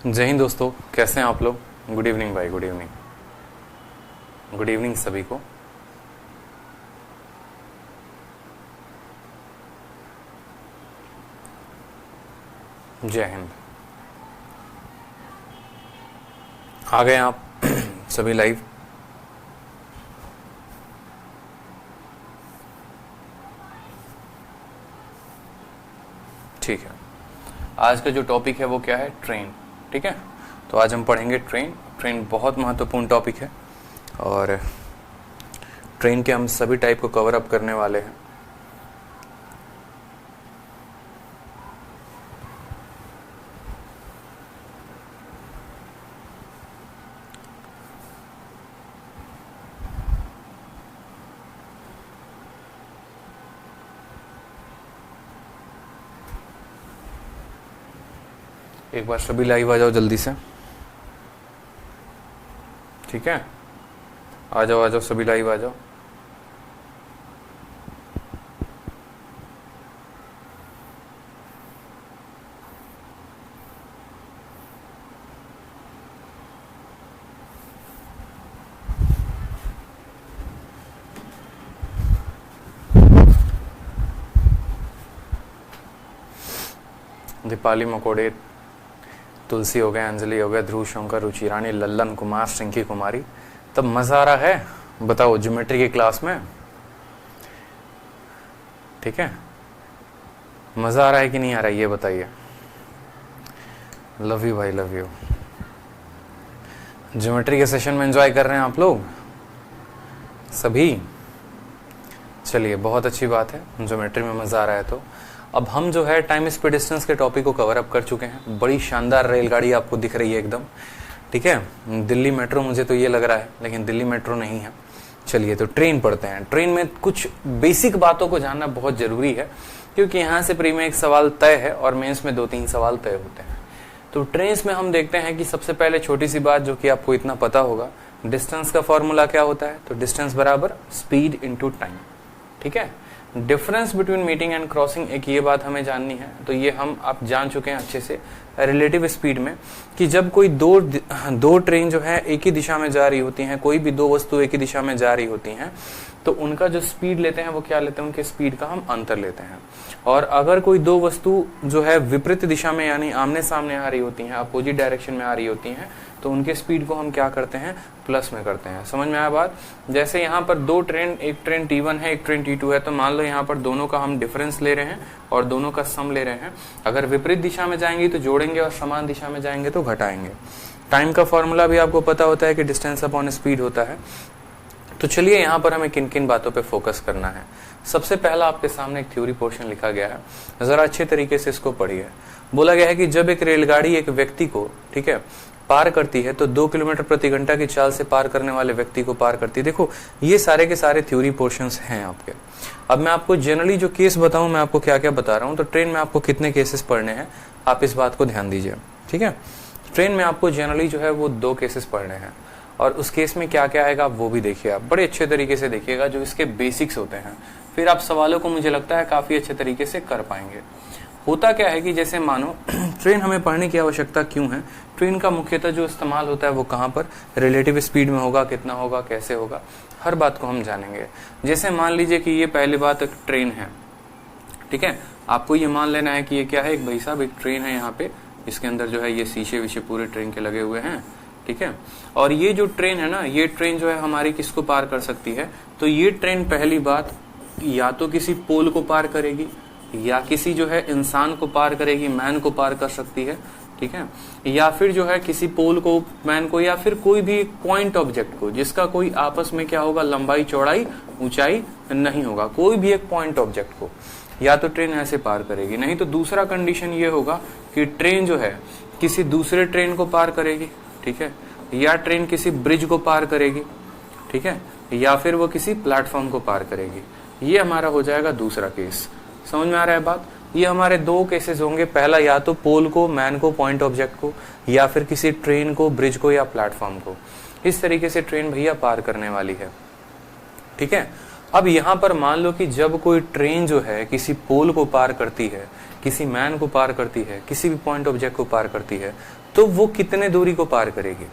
जय हिंद दोस्तों, कैसे हैं आप लोग। गुड इवनिंग भाई, गुड इवनिंग, गुड इवनिंग सभी को। जय हिंद। आ गए आप सभी लाइव। ठीक है, आज का जो टॉपिक है वो क्या है, ट्रेन। ठीक है, तो आज हम पढ़ेंगे ट्रेन। ट्रेन बहुत महत्वपूर्ण टॉपिक है और ट्रेन के हम सभी टाइप को कवर अप करने वाले हैं। एक बार सभी लाइव आ जाओ जल्दी से। ठीक है, आ जाओ सभी लाइव आ जाओ। दीपाली मकोड़े, तुलसी हो गए, अंजलि हो गए, ध्रुव शंकर, रुचि रानी, लल्लन कुमार, सिंकी कुमारी। तब मजा आ रहा है, बताओ ज्योमेट्री की क्लास में। ठीक है, मजा आ रहा है कि नहीं आ रहा है ये बताइए। लव यू भाई, लव यू। ज्योमेट्री के सेशन में एंजॉय कर रहे हैं आप लोग सभी। चलिए, बहुत अच्छी बात है, ज्योमेट्री में मजा आ रहा है। तो अब हम जो है टाइम स्पीड डिस्टेंस के टॉपिक को कवर अप कर चुके हैं। बड़ी शानदार रेलगाड़ी आपको दिख रही है एकदम। ठीक है, दिल्ली मेट्रो मुझे तो ये लग रहा है, लेकिन दिल्ली मेट्रो नहीं है। चलिए, तो ट्रेन पढ़ते हैं। ट्रेन में कुछ बेसिक बातों को जानना बहुत जरूरी है, क्योंकि यहाँ से प्री में एक सवाल तय है और मेंस में 2-3 सवाल तय होते हैं। तो ट्रेन में हम देखते हैं कि सबसे पहले छोटी सी बात जो कि आपको इतना पता होगा, डिस्टेंस का फॉर्मूला क्या होता है। तो डिस्टेंस बराबर स्पीड इंटू टाइम। ठीक है, difference between meeting and crossing, एक ये बात हमें जाननी है। तो ये हम आप जान चुके हैं अच्छे से रिलेटिव स्पीड में, कि जब कोई दो ट्रेन जो है एक ही दिशा में जा रही होती हैं, कोई भी दो वस्तु एक ही दिशा में जा रही होती हैं, तो उनका जो स्पीड लेते हैं वो क्या लेते हैं, उनके स्पीड का हम अंतर लेते हैं। और अगर कोई दो वस्तु जो है विपरीत दिशा में यानी आमने सामने आ रही होती हैं, अपोजिट डायरेक्शन में आ रही होती हैं, तो उनके स्पीड को हम क्या करते हैं, प्लस में करते हैं। समझ में आया बात। जैसे यहाँ पर दो ट्रेन, एक ट्रेन T1 है, एक ट्रेन T2 है, तो मान लो यहाँ पर दोनों का हम डिफरेंस ले रहे हैं और दोनों का सम ले रहे हैं। अगर विपरीत दिशा में जाएंगे तो जोड़ेंगे और समान दिशा में जाएंगे तो घटाएंगे। टाइम का फॉर्मूला भी आपको पता होता है कि डिस्टेंस अपॉन स्पीड होता है। तो चलिए, यहाँ पर हमें किन किन बातों पे फोकस करना है। सबसे पहला आपके सामने एक थ्योरी पोर्शन लिखा गया है, जरा अच्छे तरीके से इसको पढ़िए। बोला गया है कि जब एक रेलगाड़ी एक व्यक्ति को, ठीक है, पार करती है तो 2 किलोमीटर प्रति घंटा की चाल से पार करने वाले व्यक्ति को पार करती है। देखो, ये सारे के सारे थ्योरी पोर्शंस हैं आपके। अब मैं आपको जनरली जो केस बताऊं, मैं आपको क्या क्या बता रहा हूं। तो ट्रेन में आपको कितने केसेस पढ़ने हैं, आप इस बात को ध्यान दीजिए। ठीक है, ट्रेन में आपको जनरली जो है वो 2 केसेस पढ़ने हैं, और उस केस में क्या क्या आएगा वो भी देखिए। आप बड़े अच्छे तरीके से देखिएगा, जो इसके बेसिक्स होते हैं, फिर आप सवालों को मुझे लगता है काफी अच्छे तरीके से कर पाएंगे। होता क्या है कि जैसे मानो ट्रेन हमें पढ़ने की आवश्यकता क्यों है, ट्रेन का मुख्यतः जो इस्तेमाल होता है वो कहाँ पर, रिलेटिव स्पीड में होगा, कितना होगा, कैसे होगा, हर बात को हम जानेंगे। जैसे मान लीजिए कि ये पहली बात एक ट्रेन है। ठीक है, आपको ये मान लेना है कि ये क्या है, एक भाई साहब एक ट्रेन है यहाँ पे, इसके अंदर जो है ये शीशे विशे पूरे ट्रेन के लगे हुए हैं। ठीक है, और ये जो ट्रेन है ना, ये ट्रेन जो है हमारी किसको पार कर सकती है। तो ये ट्रेन पहली बात या तो किसी पोल को पार करेगी, या किसी जो है इंसान को पार करेगी, मैन को पार कर सकती है। ठीक है, या फिर जो है किसी पोल को, मैन को, या फिर कोई भी पॉइंट ऑब्जेक्ट को जिसका कोई आपस में क्या होगा, लंबाई चौड़ाई ऊंचाई नहीं होगा, कोई भी एक पॉइंट ऑब्जेक्ट को या तो ट्रेन ऐसे पार करेगी। नहीं तो दूसरा कंडीशन ये होगा कि ट्रेन जो है किसी दूसरे ट्रेन को पार करेगी। ठीक है, या ट्रेन किसी ब्रिज को पार करेगी। ठीक है, या फिर वो किसी प्लेटफॉर्म को पार करेगी। ये हमारा हो जाएगा दूसरा केस। समझ में आ रहा है बात। ये हमारे 2 केसेस होंगे, पहला या तो पोल को, मैन को, पॉइंट ऑब्जेक्ट को, या फिर किसी ट्रेन को, ब्रिज को, या प्लेटफॉर्म को। इस तरीके से ट्रेन भैया पार करने वाली है। ठीक है, अब यहाँ पर मान लो कि जब कोई ट्रेन जो है किसी पोल को पार करती है, किसी मैन को पार करती है, किसी भी पॉइंट ऑब्जेक्ट को पार करती है, तो वो कितने दूरी को पार करेगी?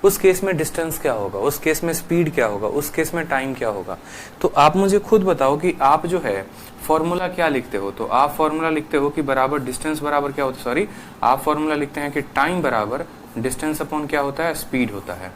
उस केस में डिस्टेंस क्या होगा, उस केस में स्पीड क्या होगा, उस केस में टाइम क्या होगा? तो आप मुझे खुद बताओ कि आप जो है फॉर्मूला क्या लिखते हो? तो आप फॉर्मूला लिखते हो कि बराबर डिस्टेंस बराबर क्या होता है, सॉरी आप फॉर्मूला लिखते हैं कि टाइम बराबर डिस्टेंस अपॉन क्या होता है, स्पीड होता है।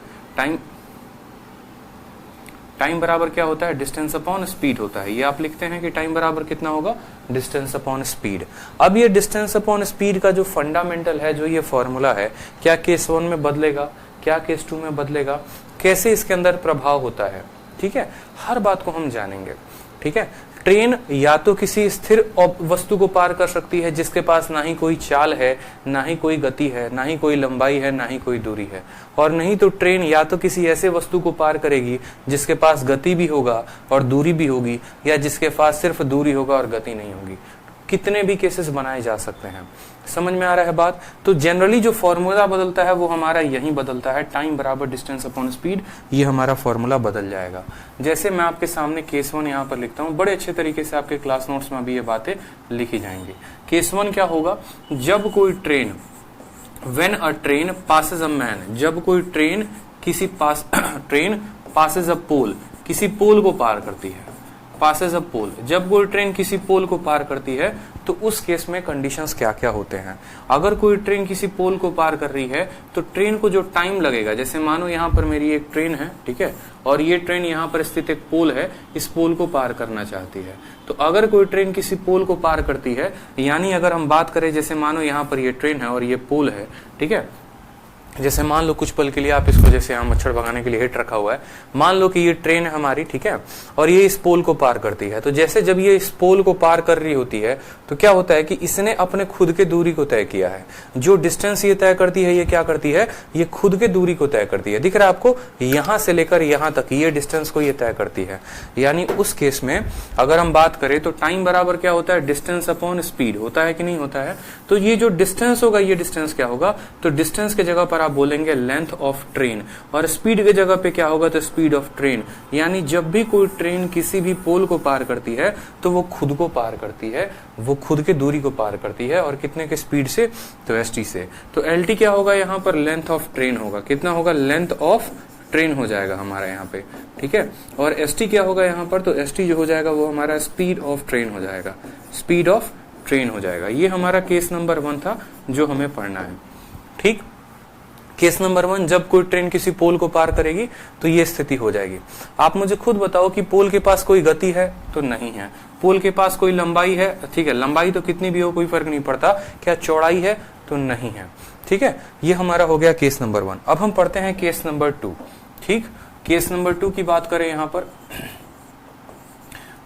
टाइम बराबर क्या होता है, डिस्टेंस अपॉन स्पीड होता है। ये आप लिखते हैं कि टाइम बराबर कितना होगा, डिस्टेंस अपॉन स्पीड। अब ये डिस्टेंस अपॉन स्पीड का जो फंडामेंटल है, जो ये फॉर्मूला है, क्या केस 1 में बदलेगा, क्या केस 2 में बदलेगा, कैसे इसके अंदर प्रभाव होता है, ठीक है, हर बात को हम जानेंगे। ठीक है, ट्रेन या तो किसी स्थिर वस्तु को पार कर सकती है जिसके पास ना ही कोई चाल है, ना ही कोई गति है, ना ही कोई लंबाई है, ना ही कोई दूरी है, और नहीं तो ट्रेन या तो किसी ऐसे वस्तु को पार करेगी जिसके पास गति भी होगा और दूरी भी होगी, या जिसके पास सिर्फ दूरी होगा और गति नहीं होगी। कितने भी केसेस बनाए जा सकते हैं। समझ में आ रहा है बात? तो जनरली जो फॉर्मूला बदलता है वो हमारा यही बदलता है, टाइम बराबर डिस्टेंस अपॉन स्पीड, ये हमारा फॉर्मूला बदल जाएगा। जैसे मैं आपके सामने केस 1 यहाँ पर लिखता हूँ, बड़े अच्छे तरीके से आपके क्लास नोट्स में भी ये बातें लिखी जाएंगी। केस 1 क्या होगा, जब कोई train, when a train passes a man, जब कोई ट्रेन किसी ट्रेन पासेस अ पोल, किसी पोल को पार करती है, पासेस अ पोल, जब कोई ट्रेन किसी पोल को पार करती है तो उस केस में कंडीशंस क्या क्या होते हैं। अगर कोई ट्रेन किसी पोल को पार कर रही है तो ट्रेन को जो टाइम लगेगा, जैसे मानो यहाँ पर मेरी एक ट्रेन है, ठीक है, और ये ट्रेन यहाँ पर स्थित एक पोल है, इस पोल को पार करना चाहती है। तो अगर कोई ट्रेन किसी पोल को पार करती है, यानी अगर हम बात करें, जैसे मानो यहाँ पर ये ट्रेन है और ये पोल है, ठीक है, जैसे मान लो कुछ पल के लिए आप इसको, जैसे यहाँ मच्छर भगाने के लिए हिट रखा हुआ है, मान लो कि ये ट्रेन है हमारी, ठीक है, और ये इस पोल को पार करती है। तो जैसे जब ये इस पोल को पार कर रही होती है तो क्या होता है कि इसने अपने खुद के दूरी को तय किया है। जो डिस्टेंस ये तय करती है, ये क्या करती है, ये खुद के दूरी को तय करती है। दिख रहा है आपको, यहां से लेकर यहां तक ये डिस्टेंस को ये तय करती है। यानी उस केस में अगर हम बात करें तो टाइम बराबर क्या होता है, डिस्टेंस अपॉन स्पीड होता है कि नहीं होता है। तो ये जो डिस्टेंस होगा, ये डिस्टेंस क्या होगा, तो डिस्टेंस के जगह पर आप बोलेंगे लेंथ ऑफ ट्रेन, और स्पीड के जगह पे क्या होगा, तो स्पीड ऑफ ट्रेन। यानी जब भी कोई ट्रेन किसी भी पोल को पार करती है तो वो खुद को पार करती है, वो खुद के दूरी को पार करती है, और कितने के स्पीड से, तो st से। तो lt क्या होगा, यहाँ पर लेंथ ऑफ ट्रेन होगा, कितना होगा, लेंथ ऑफ ट्रेन हो जाएगा हमारा यहाँ पे, ठीक है। और st क्या होगा यहाँ पर, तो st जो हो जाएगा वो हमारा स्पीड ऑफ ट्रेन हो जाएगा, स्पीड ऑफ ट्रेन हो जाएगा। ये हमारा केस नंबर 1 था जो हमें पढ़ना है, ठीक। केस नंबर 1, जब कोई ट्रेन किसी पोल को पार करेगी तो ये स्थिति हो जाएगी। आप मुझे खुद बताओ कि पोल के पास कोई गति है, तो नहीं है। पोल के पास कोई लंबाई है, ठीक है, लंबाई तो कितनी भी हो कोई फर्क नहीं पड़ता। क्या चौड़ाई है, तो नहीं है, ठीक है। ये हमारा हो गया केस नंबर 1। अब हम पढ़ते हैं केस नंबर 2, ठीक। केस नंबर 2 की बात करें यहाँ पर।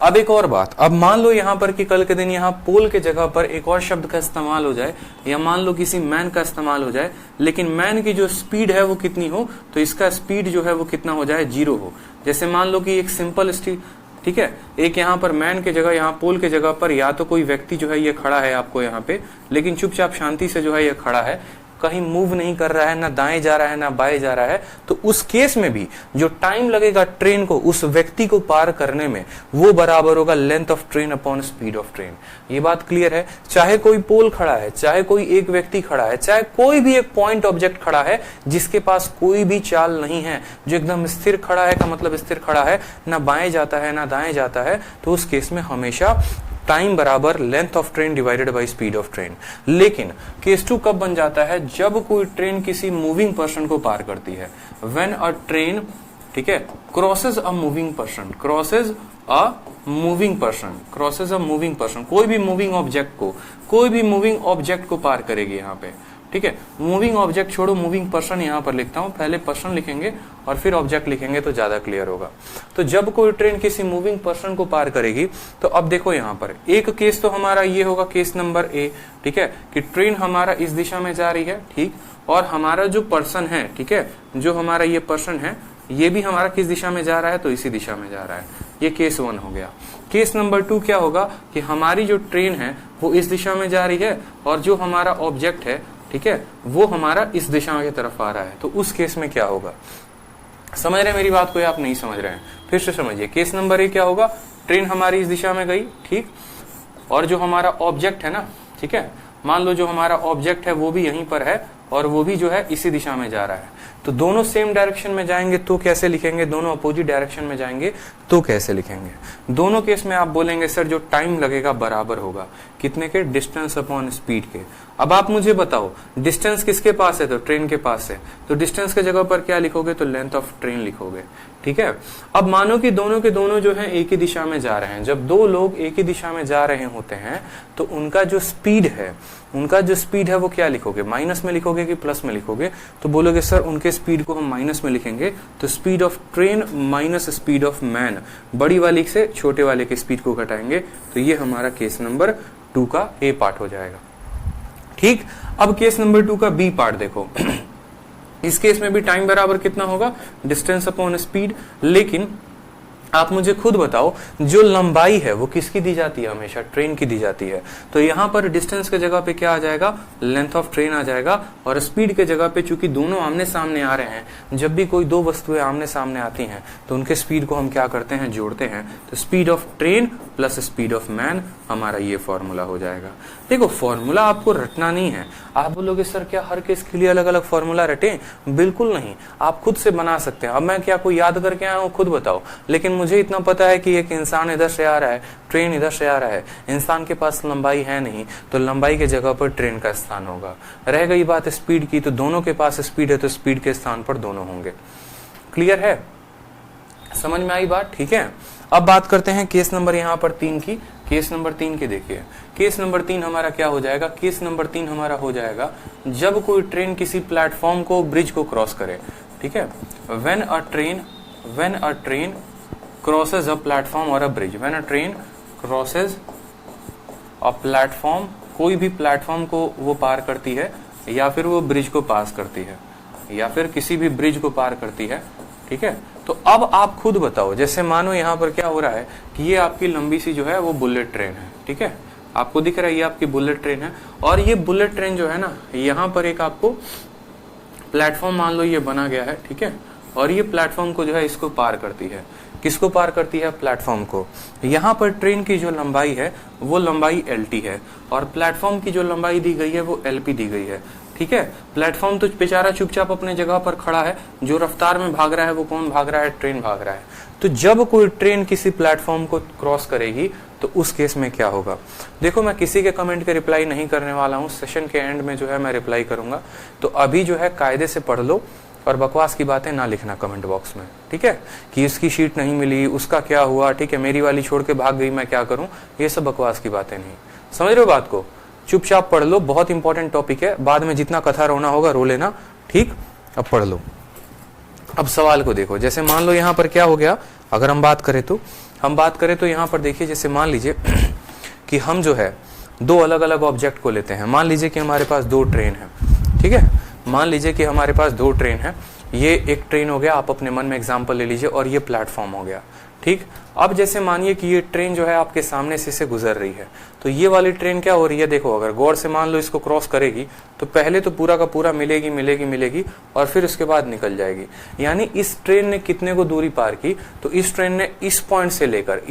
अब एक और बात, अब मान लो यहाँ पर कि कल के दिन यहाँ पोल के जगह पर एक और शब्द का इस्तेमाल हो जाए, या मान लो किसी मैन का इस्तेमाल हो जाए, लेकिन मैन की जो स्पीड है वो कितनी हो, तो इसका स्पीड जो है वो कितना हो जाए, 0 हो। जैसे मान लो कि एक सिंपल स्टील, ठीक है, एक यहाँ पर मैन के जगह, यहाँ पोल के जगह पर या तो कोई व्यक्ति जो है ये खड़ा है आपको यहाँ पे, लेकिन चुपचाप शांति से जो है ये खड़ा है, कहीं मूव नहीं कर रहा है, ना दाएं जा रहा है ना बाएं जा रहा है। तो उस केस में भी जो टाइम लगेगा ट्रेन को उस व्यक्ति को पार करने में, वो बराबर होगा length of train upon speed of train. ये बात क्लियर है। चाहे कोई पोल खड़ा है, चाहे कोई एक व्यक्ति खड़ा है, चाहे कोई भी एक पॉइंट ऑब्जेक्ट खड़ा है जिसके पास कोई भी चाल नहीं है, जो एकदम स्थिर खड़ा है, का मतलब स्थिर खड़ा है, ना बाएं जाता है ना दाएं जाता है, तो उस केस में हमेशा टाइम बराबर length of train divided by speed of train. लेकिन केस 2 कब बन जाता है, जब कोई ट्रेन किसी मूविंग पर्सन को पार करती है। व्हेन अ ट्रेन, ठीक है, crosses a moving person, crosses a moving person, crosses a moving person, कोई भी मूविंग ऑब्जेक्ट को, कोई भी मूविंग ऑब्जेक्ट को पार करेगी यहाँ पे, ठीक है। मूविंग ऑब्जेक्ट छोड़ो, मूविंग पर्सन यहाँ पर लिखता हूं, पहले पर्सन लिखेंगे और फिर ऑब्जेक्ट लिखेंगे तो ज्यादा क्लियर होगा। तो जब कोई ट्रेन किसी मूविंग पर्सन को पार करेगी, तो अब देखो यहाँ पर एक केस तो हमारा ये होगा, केस नंबर A, ठीक है, कि ट्रेन हमारा इस दिशा में जा रही है, ठीक, और हमारा जो पर्सन है, ठीक है, जो हमारा ये पर्सन है, ये भी हमारा किस दिशा में जा रहा है, तो इसी दिशा में जा रहा है। ये केस 1 हो गया। केस नंबर 2 क्या होगा कि हमारी जो ट्रेन है वो इस दिशा में जा रही है, और जो हमारा ऑब्जेक्ट है, ठीक है, वो हमारा इस दिशा की तरफ आ रहा है। तो उस केस में क्या होगा, समझ रहे हैं मेरी बात को या आप नहीं समझ रहे हैं? फिर से समझिए। केस नंबर ए क्या होगा, ट्रेन हमारी इस दिशा में गई, ठीक, और जो हमारा ऑब्जेक्ट है ना, ठीक है, मान लो जो हमारा ऑब्जेक्ट है वो भी यहीं पर है और वो भी जो है इसी दिशा में जा रहा है, तो दोनों सेम डायरेक्शन में जाएंगे तो कैसे लिखेंगे, दोनों अपोजिट डायरेक्शन में जाएंगे तो कैसे लिखेंगे? दोनों केस में आप बोलेंगे सर जो टाइम लगेगा बराबर होगा कितने के, डिस्टेंस अपॉन स्पीड के। अब आप मुझे बताओ डिस्टेंस किसके पास है, तो ट्रेन के पास है, तो डिस्टेंस के जगह पर क्या लिखोगे, तो लेंथ ऑफ ट्रेन लिखोगे, ठीक है। अब मानो कि दोनों के दोनों जो है एक ही दिशा में जा रहे हैं, जब दो लोग एक ही दिशा में जा रहे होते हैं तो उनका जो स्पीड है वो क्या लिखोगे, माइनस में लिखोगे कि प्लस में लिखोगे? तो बोलोगे सर उनके स्पीड को हम माइनस में लिखेंगे, तो speed of train minus speed of man, बड़ी वाली से छोटे वाले के स्पीड को घटाएंगे, तो ये हमारा केस नंबर 2 का ए पार्ट हो जाएगा, ठीक। अब केस नंबर 2 का बी पार्ट देखो। इस केस में भी टाइम बराबर कितना होगा, डिस्टेंस अपॉन स्पीड, लेकिन आप मुझे खुद बताओ जो लंबाई है वो किसकी दी जाती है, हमेशा ट्रेन की दी जाती है, तो यहां पर डिस्टेंस के जगह पे क्या आ जाएगा, लेंथ ऑफ ट्रेन आ जाएगा, और स्पीड के जगह पे चूंकि दोनों आमने सामने आ रहे हैं, जब भी कोई दो वस्तुएं आमने सामने आती हैं तो उनके स्पीड को हम क्या करते हैं, जोड़ते हैं, तो speed of train plus speed of man, हमारा ये फॉर्मूला हो जाएगा। देखो फॉर्मूला आपको रटना नहीं है। आप बोलोगे सर क्या हर केस के लिए अलग अलग फॉर्मूला रटें? बिल्कुल नहीं, आप खुद से बना सकते हैं। अब मैं क्या कोई याद करके आया हूं, खुद बताओ, लेकिन मुझे इतना पता है कि एक इंसान इधर से आ रहा है, ट्रेन इधर से आ रहा है, इंसान के पास लंबाई है नहीं, तो लंबाई के जगह पर ट्रेन का स्थान होगा। रह गई बात स्पीड की, तो दोनों के पास स्पीड है तो स्पीड के स्थान पर दोनों होंगे। क्लियर है, समझ में आई बात? ठीक है। अब बात करते हैं केस नंबर यहाँ पर 3 की। केस नंबर 3 के देखिए, केस नंबर 3 हमारा क्या हो जाएगा, केस नंबर 3 हमारा हो जाएगा जब कोई ट्रेन किसी प्लेटफॉर्म को, ब्रिज को क्रॉस करे, ठीक है। When a train crosses a platform और a bridge, when a train crosses a platform, कोई भी प्लेटफॉर्म को वो पार करती है, या फिर वो ब्रिज को पास करती है, या फिर किसी भी ब्रिज को पार करती है, ठीक है। तो अब आप खुद बताओ, जैसे मानो यहाँ पर क्या हो रहा है कि ये आपकी लंबी सी जो है वो बुलेट ट्रेन है, ठीक है, आपको दिख रहा है ये आपकी बुलेट ट्रेन है, और ये बुलेट ट्रेन जो है ना, यहाँ पर एक आपको प्लेटफॉर्म मान लो ये बना गया है, ठीक है, और ये प्लेटफॉर्म को जो है इसको पार करती है। किसको पार करती है, प्लेटफॉर्म को। यहाँ पर ट्रेन की जो लंबाई है वो लंबाई LT है, और प्लेटफॉर्म की जो लंबाई दी गई है वो LP दी गई है, ठीक है। प्लेटफॉर्म तो बेचारा चुपचाप अपने जगह पर खड़ा है, जो रफ्तार में भाग रहा है वो कौन भाग रहा है, ट्रेन भाग रहा है। तो जब कोई ट्रेन किसी प्लेटफॉर्म को क्रॉस करेगी तो उस केस में क्या होगा, देखो मैं किसी के कमेंट के रिप्लाई नहीं करने वाला हूँ, सेशन के एंड में जो है मैं रिप्लाई करूंगा, तो अभी जो है कायदे से पढ़ लो और बकवास की बातें ना लिखना कमेंट बॉक्स में, ठीक है, कि इसकी शीट नहीं मिली, उसका क्या हुआ, ठीक है, मेरी वाली छोड़ के भाग गई, मैं क्या करूं, ये सब बकवास की बातें नहीं। समझ रहे हो बात को? चुपचाप पढ़ लो, बहुत इंपॉर्टेंट टॉपिक है, बाद में जितना कथा रोना होगा रो लेना, ठीक। अब पढ़ लो। अब सवाल को देखो, जैसे मान लो यहाँ पर क्या हो गया, अगर हम बात करें तो यहाँ पर देखिए, जैसे मान लीजिए कि हम जो है दो अलग अलग ऑब्जेक्ट को लेते हैं। मान लीजिए कि हमारे पास 2 ट्रेन है, ठीक है, मान लीजिए कि हमारे पास 2 ट्रेन है, ये एक ट्रेन हो गया, आप अपने मन में एग्जांपल ले लीजिए, और ये प्लेटफॉर्म हो गया, ठीक। अब जैसे मानिए कि ये ट्रेन जो है आपके सामने से गुजर रही है, तो ये वाली ट्रेन क्या हो रही है, देखो अगर गौर से मान लो इसको क्रॉस करेगी तो पहले तो पूरा का पूरा मिलेगी और फिर उसके बाद निकल जाएगी। यानी इस ट्रेन ने कितने को दूरी पार की, तो इस ट्रेन ने इस पॉइंट से लेकर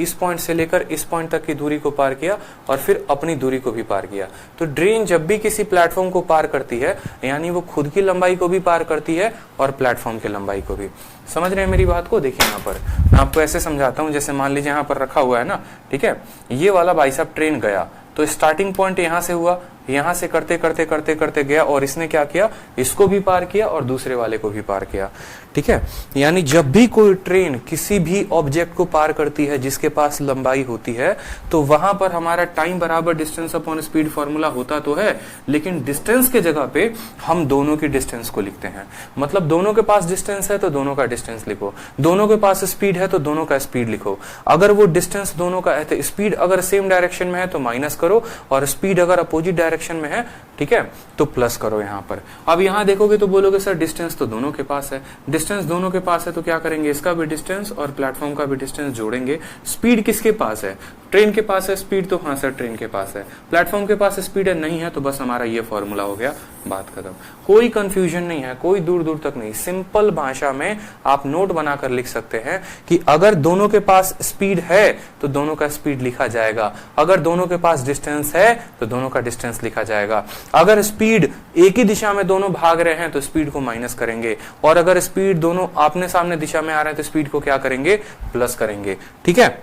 इस पॉइंट तक की दूरी को पार किया और फिर अपनी दूरी को भी पार किया। तो ट्रेन जब भी किसी प्लेटफॉर्म को पार करती है, यानी वो खुद की लंबाई को भी पार करती है और प्लेटफॉर्म की लंबाई को भी। समझ रहे हैं मेरी बात को? देखिए यहाँ पर मैं आपको ऐसे समझाता हूँ, जैसे मान लीजिए यहाँ पर रखा हुआ है ना, ठीक है, ये वाला भाई साहब ट्रेन गया, तो स्टार्टिंग पॉइंट यहाँ से हुआ, यहाँ से करते गया, और इसने क्या किया, इसको भी पार किया और दूसरे वाले को भी पार किया, ठीक है। यानी जब भी कोई ट्रेन किसी भी ऑब्जेक्ट को पार करती है जिसके पास लंबाई होती है, तो वहां पर हमारा टाइम बराबर डिस्टेंस अपॉन स्पीड फॉर्मूला होता तो है, लेकिन डिस्टेंस के जगह पे हम दोनों की डिस्टेंस को लिखते हैं। मतलब दोनों के पास डिस्टेंस है तो दोनों का डिस्टेंस लिखो, दोनों के पास स्पीड है तो दोनों का स्पीड लिखो। अगर वो डिस्टेंस दोनों का है तो स्पीड अगर सेम डायरेक्शन में है तो माइनस करो, और स्पीड अगर अपोजिट डायरेक्शन में है, ठीक है, तो प्लस करो यहाँ पर। अब यहाँ देखोगे तो बोलोगे सर डिस्टेंस तो दोनों के पास है, डिस्टेंस दोनों के पास है तो क्या करेंगे, इसका भी डिस्टेंस और प्लेटफॉर्म का भी डिस्टेंस जोड़ेंगे। स्पीड किसके पास है, ट्रेन के पास है स्पीड, तो हाँ सर ट्रेन के पास है। प्लेटफॉर्म के पास स्पीड है, नहीं है, तो बस हमारा ये फॉर्मूला हो गया बात खत्म। कोई कंफ्यूजन नहीं है, कोई दूर दूर तक नहीं। सिंपल भाषा में आप नोट बनाकर लिख सकते हैं कि अगर दोनों के पास स्पीड है तो दोनों का स्पीड लिखा जाएगा, अगर दोनों के पास डिस्टेंस है तो दोनों का डिस्टेंस लिखा जाएगा। अगर स्पीड एक ही दिशा में दोनों भाग रहे हैं तो स्पीड को माइनस करेंगे, और अगर स्पीड दोनों आमने सामने दिशा में आ रहे हैं तो स्पीड को क्या करेंगे, प्लस करेंगे। ठीक है,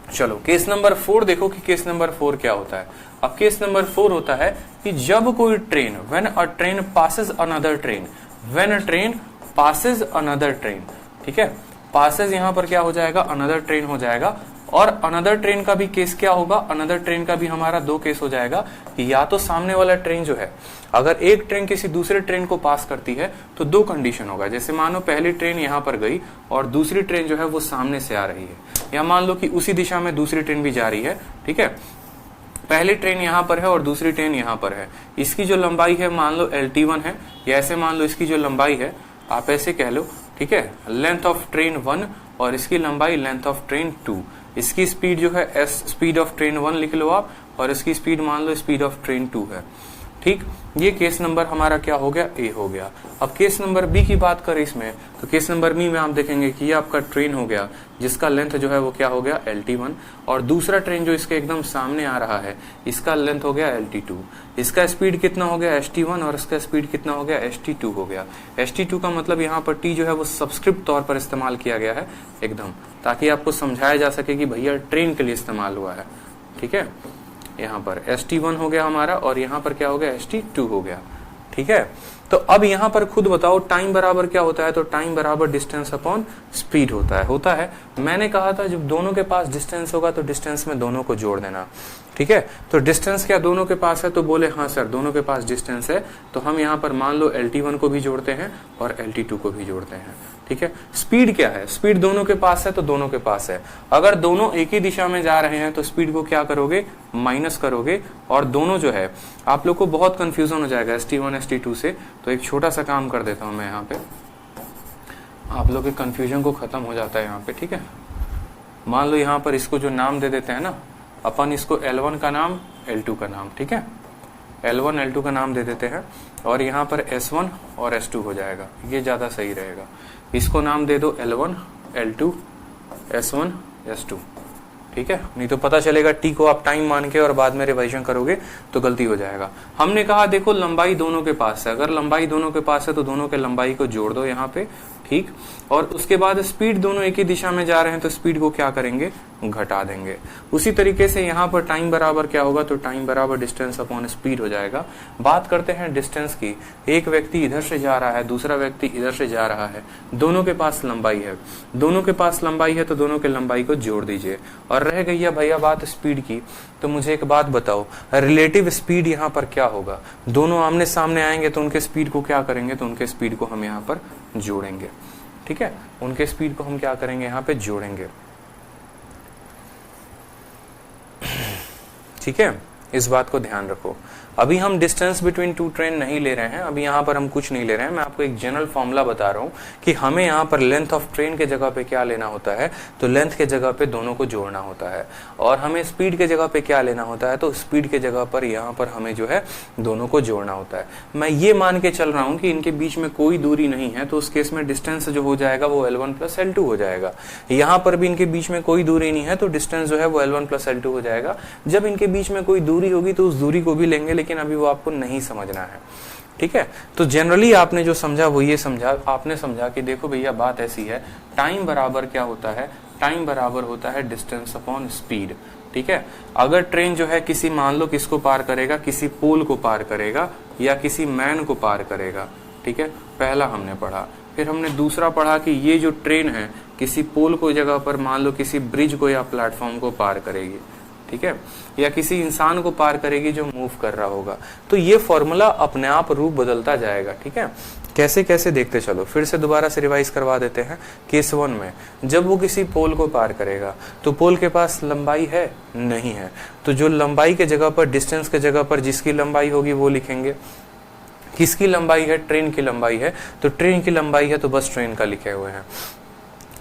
चलो केस नंबर 4 देखो कि केस नंबर 4 क्या होता है। अब केस नंबर 4 होता है कि जब कोई train, when a train passes another train, when a train passes another train, ठीक है, पासेस यहां पर क्या हो जाएगा, अनदर ट्रेन हो जाएगा। और अनदर ट्रेन का भी केस क्या होगा, अनदर ट्रेन का भी हमारा दो केस हो जाएगा कि या तो सामने वाला ट्रेन जो है, अगर एक ट्रेन किसी दूसरे ट्रेन को पास करती है तो दो कंडीशन होगा। जैसे मानो पहली ट्रेन यहां पर गई और दूसरी ट्रेन जो है वो सामने से आ रही है, या मान लो कि उसी दिशा में दूसरी ट्रेन भी जा रही है। ठीक है, पहली ट्रेन यहां पर है और दूसरी ट्रेन यहां पर है। इसकी जो लंबाई है मान लो LT1 है, या ऐसे मान लो इसकी जो लंबाई है आप ऐसे कह लो, ठीक है, लेंथ ऑफ ट्रेन 1 और इसकी लंबाई लेंथ ऑफ ट्रेन 2। इसकी स्पीड जो है S स्पीड ऑफ ट्रेन 1 लिख लो आप, और इसकी स्पीड मान लो स्पीड ऑफ ट्रेन 2 है। ठीक, ये केस नंबर हमारा क्या हो गया, A हो गया। अब केस नंबर B की बात करें इसमें, तो केस नंबर B में आप देखेंगे कि ये आपका ट्रेन हो गया जिसका लेंथ जो है वो क्या हो गया, LT1, और दूसरा ट्रेन जो इसके एकदम सामने आ रहा है इसका लेंथ हो गया LT2। इसका स्पीड कितना हो गया, ST1, और इसका स्पीड कितना हो गया, ST2 हो गया। ST2 का मतलब यहाँ पर T जो है वो सब्सक्रिप्ट तौर पर इस्तेमाल किया गया है एकदम, ताकि आपको समझाया जा सके कि भैया ट्रेन के लिए इस्तेमाल हुआ है। ठीक है, यहाँ पर ST1 हो गया हमारा, और यहाँ पर क्या हो गया, ST2 हो गया। ठीक है, तो अब यहाँ पर खुद बताओ टाइम बराबर क्या होता है, तो टाइम बराबर डिस्टेंस अपॉन स्पीड होता है। मैंने कहा था जब दोनों के पास डिस्टेंस होगा तो डिस्टेंस में दोनों को जोड़ देना। ठीक है, तो डिस्टेंस क्या दोनों के पास है, तो बोले हाँ सर दोनों के पास डिस्टेंस है, तो हम यहाँ पर मान लो LT1 को भी जोड़ते हैं और LT2 को भी जोड़ते हैं। ठीक है, स्पीड क्या है, स्पीड दोनों के पास है तो दोनों के पास है। अगर दोनों एक ही दिशा में जा रहे हैं तो स्पीड को क्या करोगे, माइनस करोगे, और दोनों जो है आप लोग को बहुत कंफ्यूजन हो जाएगा ST1 ST2 से। तो एक छोटा सा काम कर देता हूं मैं यहाँ पे, आप लोग के कंफ्यूजन को खत्म हो जाता है यहाँ पे। ठीक है, मान लो यहाँ पर इसको जो नाम दे देते हैं ना अपन, इसको L1 का नाम L2 का नाम, ठीक है, L1 L2 का नाम दे देते हैं, और यहाँ पर S1 और S2 हो जाएगा, ये ज्यादा सही रहेगा। इसको नाम दे दो L1 L2 S1 S2। ठीक है, नहीं तो पता चलेगा T को आप टाइम मान के और बाद में रिवाइजन करोगे तो गलती हो जाएगा। हमने कहा देखो लंबाई दोनों के पास है, अगर लंबाई दोनों के पास है तो दोनों के लंबाई को जोड़ दो यहाँ पे। ठीक, और उसके बाद स्पीड दोनों एक ही दिशा में जा रहे हैं तो स्पीड को क्या करेंगे, घटा देंगे। उसी तरीके से यहाँ पर टाइम बराबर क्या होगा, तो टाइम बराबर डिस्टेंस अपॉन स्पीड हो जाएगा। बात करते हैं डिस्टेंस की, एक व्यक्ति इधर से जा रहा है, दूसरा व्यक्ति इधर से जा रहा है, दोनों के पास लंबाई है, दोनों के पास लंबाई है तो दोनों के लंबाई को जोड़ दीजिए। और रह गई है भैया बात स्पीड की, तो मुझे एक बात बताओ, रिलेटिव स्पीड यहाँ पर क्या होगा, दोनों आमने सामने आएंगे तो उनके स्पीड को क्या करेंगे, तो उनके स्पीड को हम यहाँ पर जोड़ेंगे। ठीक है, उनके स्पीड को हम क्या करेंगे, यहाँ पे जोड़ेंगे। ठीक है, इस बात को ध्यान रखो। अभी हम डिस्टेंस बिटवीन टू ट्रेन नहीं ले रहे हैं, अभी यहाँ पर हम कुछ नहीं ले रहे हैं। मैं आपको एक जनरल फॉर्मूला बता रहा हूँ कि हमें यहाँ पर लेंथ ऑफ ट्रेन के जगह पे क्या लेना होता है, तो लेंथ के जगह पे दोनों को जोड़ना होता है। और हमें स्पीड के जगह पे क्या लेना होता है, तो स्पीड के जगह पर यहाँ पर हमें जो है दोनों को जोड़ना होता है। मैं ये मान के चल रहा हूँ कि इनके बीच में कोई दूरी नहीं है, तो उस केस में डिस्टेंस जो हो जाएगा वो L1 + L2 हो जाएगा। यहाँ पर भी इनके बीच में कोई दूरी नहीं है तो डिस्टेंस जो है वो L1 + L2 हो जाएगा। जब इनके बीच में कोई दूरी होगी तो उस दूरी को भी लेंगे, लेकिन अभी वो आपको नहीं समझना है। ठीक है, तो जनरली आपने जो समझा वो ये समझा, आपने समझा कि देखो भैया बात ऐसी है, टाइम बराबर क्या होता है, टाइम बराबर होता है डिस्टेंस अपॉन स्पीड। ठीक है, अगर ट्रेन जो है किसी मान लो किसको पार करेगा, किसी पोल को पार करेगा या किसी मैन को पार करेगा। ठीक है, पहला हमने पढ़ा, फिर हमने दूसरा पढ़ा कि ये जो ट्रेन है किसी पोल को जगह पर मान लो किसी ब्रिज को या प्लेटफॉर्म को पार करेगी। ठीक है, या किसी इंसान को पार करेगी जो मूव कर रहा होगा। तो ये फॉर्मूला अपने आप रूप बदलता जाएगा। ठीक है, कैसे कैसे देखते चलो, फिर से दोबारा से रिवाइज करवा देते हैं। केस 1 में जब वो किसी पोल को पार करेगा तो पोल के पास लंबाई है नहीं है, तो जो लंबाई के जगह पर, डिस्टेंस के जगह पर जिसकी लंबाई होगी वो लिखेंगे। किसकी लंबाई है, ट्रेन की लंबाई है, तो ट्रेन की लंबाई है तो बस ट्रेन का लिखे हुए हैं।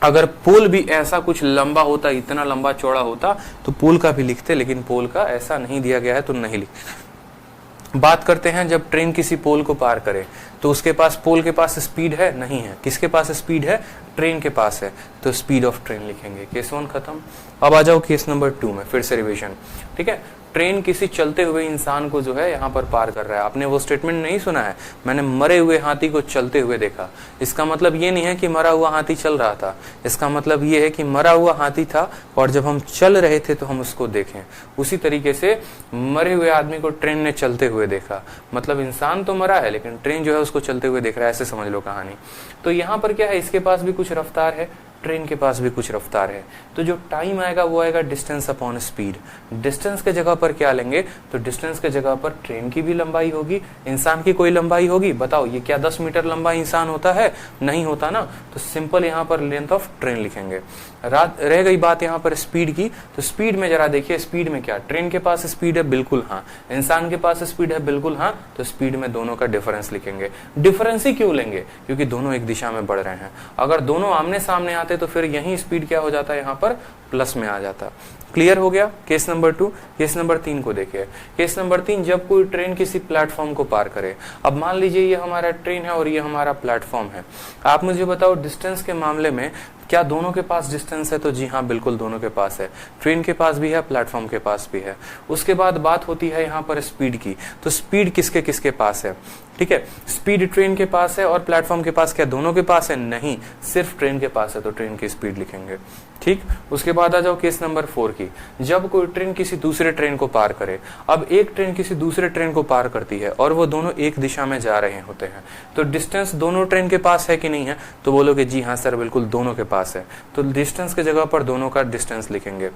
अगर पोल भी ऐसा कुछ लंबा होता, इतना लंबा चौड़ा होता तो पोल का भी लिखते, लेकिन पोल का ऐसा नहीं दिया गया है तो नहीं लिखते। बात करते हैं जब ट्रेन किसी पोल को पार करे तो उसके पास, पोल के पास स्पीड है? नहीं है। किसके पास स्पीड है? ट्रेन के पास है, तो स्पीड ऑफ ट्रेन लिखेंगे। केस 1 खत्म। अब आ जाओ केस नंबर 2 में, फिर से रिवीजन। ठीक है, ट्रेन किसी चलते हुए इंसान को जो है यहाँ पर पार कर रहा है। आपने वो स्टेटमेंट नहीं सुना है, मैंने मरे हुए हाथी को चलते हुए देखा। इसका मतलब ये नहीं है कि मरा हुआ हाथी चल रहा था, इसका मतलब ये है कि मरा हुआ हाथी था और जब हम चल रहे थे तो हम उसको देखें। उसी तरीके से मरे हुए आदमी को ट्रेन ने चलते हुए देखा, मतलब इंसान तो मरा है लेकिन ट्रेन जो है उसको चलते हुए देख रहा है, ऐसे समझ लो कहानी। तो यहाँ पर क्या है, इसके पास भी कुछ रफ्तार है, ट्रेन के पास भी कुछ रफ्तार है, तो जो टाइम आएगा वो आएगा डिस्टेंस अपॉन स्पीड। डिस्टेंस के जगह पर क्या लेंगे, तो डिस्टेंस के जगह पर ट्रेन की भी लंबाई होगी, इंसान की कोई लंबाई होगी। बताओ ये क्या 10 मीटर लंबा इंसान होता है? नहीं होता ना, तो सिंपल यहाँ पर लेंथ ऑफ ट्रेन लिखेंगे। रह गई बात यहाँ पर स्पीड की, तो स्पीड में जरा देखिए, स्पीड में क्या ट्रेन के पास स्पीड है? बिल्कुल हाँ। इंसान के पास स्पीड है? बिल्कुल हाँ। तो स्पीड में दोनों का डिफरेंस लिखेंगे। डिफरेंस ही क्यों लेंगे? क्योंकि दोनों एक दिशा में बढ़ रहे हैं। अगर दोनों आमने सामने आते तो फिर यही स्पीड क्या हो जाता है, यहाँ पर प्लस में आ जाता। क्लियर हो गया केस नंबर 2। केस नंबर 3 को देखिए। केस नंबर 3, जब कोई ट्रेन किसी प्लेटफॉर्म को पार करे। अब मान लीजिए ये हमारा ट्रेन है और ये हमारा प्लेटफॉर्म है। आप मुझे बताओ डिस्टेंस के मामले में क्या दोनों के पास डिस्टेंस है? तो जी हाँ, बिल्कुल दोनों के पास है। ट्रेन के पास भी है, प्लेटफॉर्म के पास भी है। उसके बाद बात होती है यहाँ पर स्पीड की, तो स्पीड किसके किसके पास है? ठीक है, स्पीड ट्रेन के पास है और प्लेटफॉर्म के पास, क्या दोनों के पास है? नहीं, सिर्फ ट्रेन के पास है, तो ट्रेन की स्पीड लिखेंगे। ठीक, उसके बाद आ जाओ केस नंबर 4 की। जब कोई ट्रेन किसी दूसरे ट्रेन को पार करे। अब एक ट्रेन किसी दूसरे ट्रेन को पार करती है और वो दोनों एक दिशा में जा रहे होते हैं, तो डिस्टेंस दोनों ट्रेन के पास है कि नहीं है? तो बोलोगे जी हाँ सर, बिल्कुल दोनों के पास है, तो डिस्टेंस के जगह पर दोनों का डिस्टेंस लिखेंगे।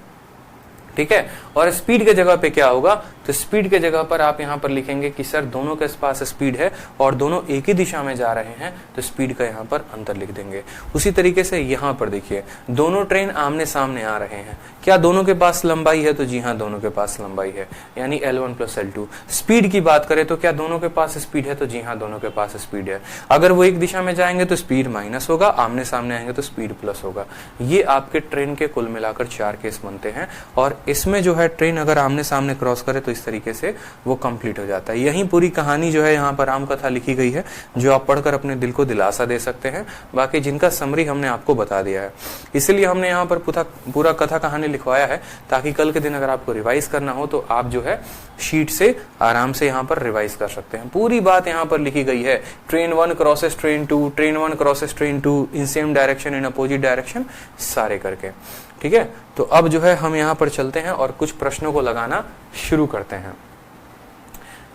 ठीक है, और स्पीड के जगह पे क्या होगा, तो स्पीड के जगह पर आप यहाँ पर लिखेंगे कि सर दोनों के पास स्पीड है और दोनों एक ही दिशा में जा रहे हैं, तो स्पीड का यहाँ पर अंतर लिख देंगे। उसी तरीके से यहाँ पर देखिए, दोनों ट्रेन आमने सामने आ रहे हैं, क्या दोनों के पास लंबाई है? तो जी हाँ, दोनों के पास लंबाई है, यानी L1 + L2। स्पीड की बात करें तो क्या दोनों के पास स्पीड है? तो जी हाँ, दोनों के पास स्पीड है। अगर वो एक दिशा में जाएंगे तो स्पीड माइनस होगा, आमने सामने आएंगे तो स्पीड प्लस होगा। ये आपके ट्रेन के कुल मिलाकर 4 केस बनते हैं, और इसमें जो है ट्रेन अगर आमने सामने क्रॉस करे तो इस तरीके से वो कंप्लीट हो जाता है। यही पूरी कहानी जो है यहाँ पर राम कथा लिखी गई है, जो आप पढ़कर अपने दिल को दिलासा दे सकते हैं। बाकी जिनका समरी हमने आपको बता दिया है, इसलिए हमने यहाँ पर पूरा कथा कहानी लिखवाया है, ताकि कल के दिन अगर आपको रिवाइज करना हो तो आप जो है शीट से आराम से यहाँ पर रिवाइज कर सकते हैं। पूरी बात यहाँ पर लिखी गई है, train 1 crosses train 2, train 1 crosses train 2 in same direction, in opposite direction, सारे करके। ठीक है, तो अब जो है हम यहाँ पर चलते हैं और कुछ प्रश्नों को लगाना शुरू करते हैं।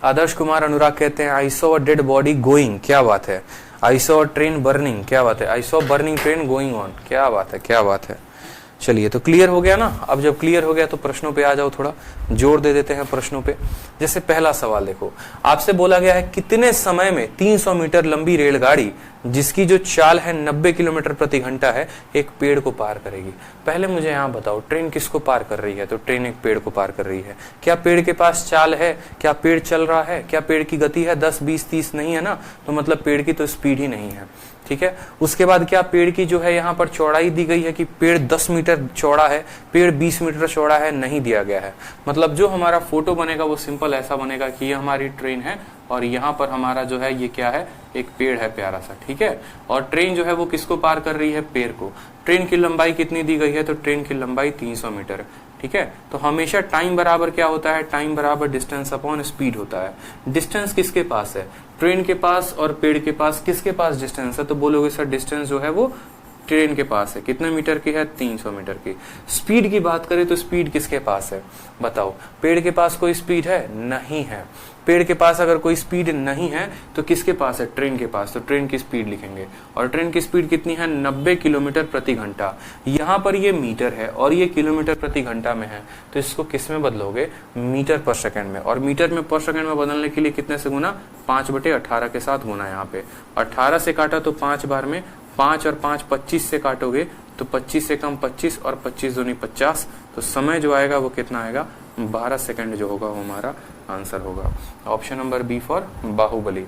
आदर्श कुमार अनुराग कहते हैं I saw a dead body going, क्या बात है। I saw a train burning, क्या बात है। I saw burning train going on, क्या बात है, क्या बात है। चलिए, तो क्लियर हो गया ना। अब जब क्लियर हो गया तो प्रश्नों पे आ जाओ, थोड़ा जोर दे देते हैं प्रश्नों पे। जैसे पहला सवाल देखो, आपसे बोला गया है कितने समय में 300 मीटर लंबी रेलगाड़ी जिसकी जो चाल है 90 किलोमीटर प्रति घंटा है, एक पेड़ को पार करेगी। पहले मुझे यहाँ बताओ, ट्रेन किसको पार कर रही है? तो ट्रेन एक पेड़ को पार कर रही है। क्या पेड़ के पास चाल है? क्या पेड़ चल रहा है? क्या पेड़ की गति है 10, 20, 30? नहीं है ना, तो मतलब पेड़ की तो स्पीड ही नहीं है। ठीक है, उसके बाद क्या पेड़ की जो है यहाँ पर चौड़ाई दी गई है कि पेड़ 10 मीटर चौड़ा है, पेड़ 20 मीटर चौड़ा है? नहीं दिया गया है। मतलब जो हमारा फोटो बनेगा वो सिंपल ऐसा बनेगा कि ये हमारी ट्रेन है और यहाँ पर हमारा जो है ये क्या है, एक पेड़ है प्यारा सा। ठीक है, और ट्रेन जो है वो किसको पार कर रही है? पेड़ को। ट्रेन की लंबाई कितनी दी गई है? तो ट्रेन की लंबाई 300 मीटर। ठीक है, तो हमेशा टाइम बराबर क्या होता है? टाइम बराबर डिस्टेंस अपॉन स्पीड होता है। डिस्टेंस किसके पास है? ट्रेन के पास और पेड़ के पास। किसके पास डिस्टेंस है? तो बोलोगे सर डिस्टेंस जो है वो ट्रेन के पास है। कितने मीटर की है? 300 मीटर की। स्पीड की बात करें तो स्पीड किसके पास है? बताओ, पेड़ के पास कोई स्पीड है? नहीं है। पेड़ के पास अगर कोई स्पीड नहीं है तो किसके पास है? ट्रेन के पास। तो ट्रेन की स्पीड लिखेंगे, और ट्रेन की स्पीड कितनी है? 90 किलोमीटर प्रति घंटा। यहाँ पर ये मीटर है और ये किलोमीटर प्रति घंटा में है, तो इसको किस में बदलोगे? मीटर पर सेकंड में। और मीटर में पर सेकंड में बदलने के लिए कितने से गुना? 5/18 के साथ गुना। यहाँ पे 18 से काटा तो 5 बार में, 5 और 5 25 से काटोगे तो 25 से कम 25 और 25 दूनी 50, तो समय जो आएगा वो कितना आएगा? 12 सेकंड जो होगा वो हमारा आंसर होगा। Option number B for Baahubali.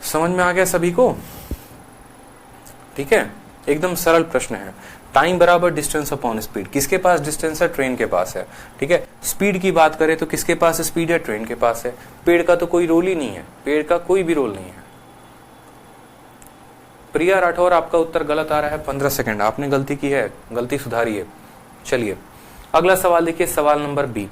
समझ में आ गया सभी को? ठीक है, एकदम सरल प्रश्न है। टाइम बराबर डिस्टेंस अपॉन स्पीड, किसके पास डिस्टेंस है? ट्रेन के पास है। ठीक है, स्पीड की बात करें तो किसके पास स्पीड है? ट्रेन के पास है। पेड़ का तो कोई रोल ही नहीं है, पेड़ का कोई भी रोल नहीं है। प्रिया राठौर, आपका उत्तर गलत आ रहा है। 15 सेकंड, आपने गलती की है, गलती सुधारिए। चलिए अगला सवाल देखिए, सवाल नंबर बी।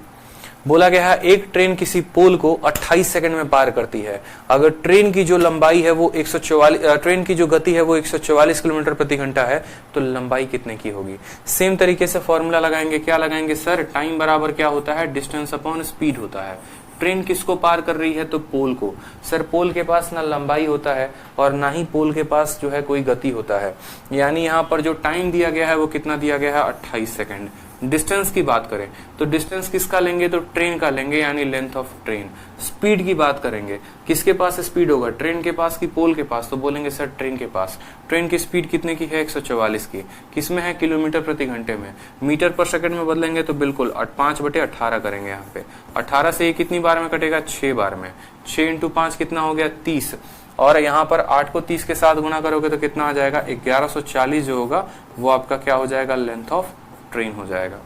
बोला गया है एक ट्रेन किसी पोल को 28 सेकंड में पार करती है। अगर ट्रेन की जो लंबाई है वो 144, ट्रेन की जो गति है वो 144 किलोमीटर प्रति घंटा है, तो लंबाई कितने की होगी? सेम तरीके से फॉर्मूला लगाएंगे। क्या लगाएंगे सर? टाइम बराबर क्या होता है? डिस्टेंस अपॉन स्पीड होता है। ट्रेन किसको पार कर रही है? तो पोल को। सर पोल के पास ना लंबाई होता है और ना ही पोल के पास जो है कोई गति होता है, यानी यहाँ पर जो टाइम दिया गया है वो कितना दिया गया है? 28 सेकंड। डिस्टेंस की बात करें तो डिस्टेंस किसका लेंगे? तो ट्रेन का लेंगे, यानी लेंथ ऑफ ट्रेन। स्पीड की बात करेंगे, किसके पास स्पीड होगा? ट्रेन के पास की पोल के पास? तो बोलेंगे सर ट्रेन के पास। ट्रेन की स्पीड कितने की है? 144 की। किसमें है? किलोमीटर प्रति घंटे में। मीटर पर सेकंड में बदलेंगे तो बिल्कुल 5/18 करेंगे यहाँ पे। 18 से ये कितनी बार में कटेगा? 6 बार में। 6 × 5 कितना हो गया? 30। और यहाँ पर 8 को 30 के साथ गुना करोगे तो कितना आ जाएगा? 1140 जो होगा वो आपका क्या हो जाएगा? लेंथ ऑफ ट्रेन हो जाएगा।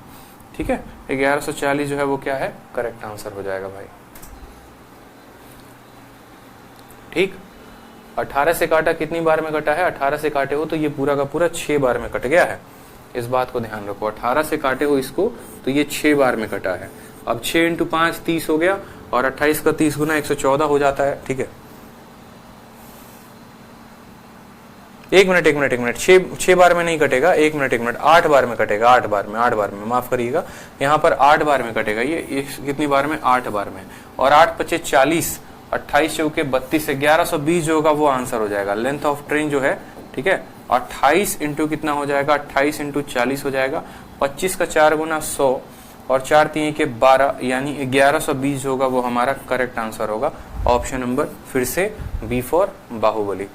ठीक है, 1140 जो है वो क्या है? करेक्ट आंसर हो जाएगा भाई। ठीक, 18 से काटा कितनी बार में कटा है? 18 से काटे हो तो ये पूरा का पूरा 6 बार में कट गया है। इस बात को ध्यान रखो, 18 से काटे हो इसको तो ये 6 बार में कटा है। अब 6 × 5 30 हो गया और 28 का 30 गुना 114 हो जाता है। ठीक है, एक मिनट, 6 बार में नहीं कटेगा। एक मिनट, 8 बार में कटेगा। 8 बार में माफ करिएगा, यहाँ पर 8 बार में कटेगा। ये कितनी बार में? 8 बार में। और 8 × 5 = 40, 28 × 32, 1120 जो होगा वो आंसर हो जाएगा। लेंथ ऑफ ट्रेन जो है, ठीक है, 28 इंटू कितना हो जाएगा? 28 × 40 हो जाएगा। 25 का 4 गुना 100 और 4 3 के 12, यानी 1120 जो होगा वो हमारा करेक्ट आंसर होगा। ऑप्शन नंबर फिर से बी फॉर बाहुबली।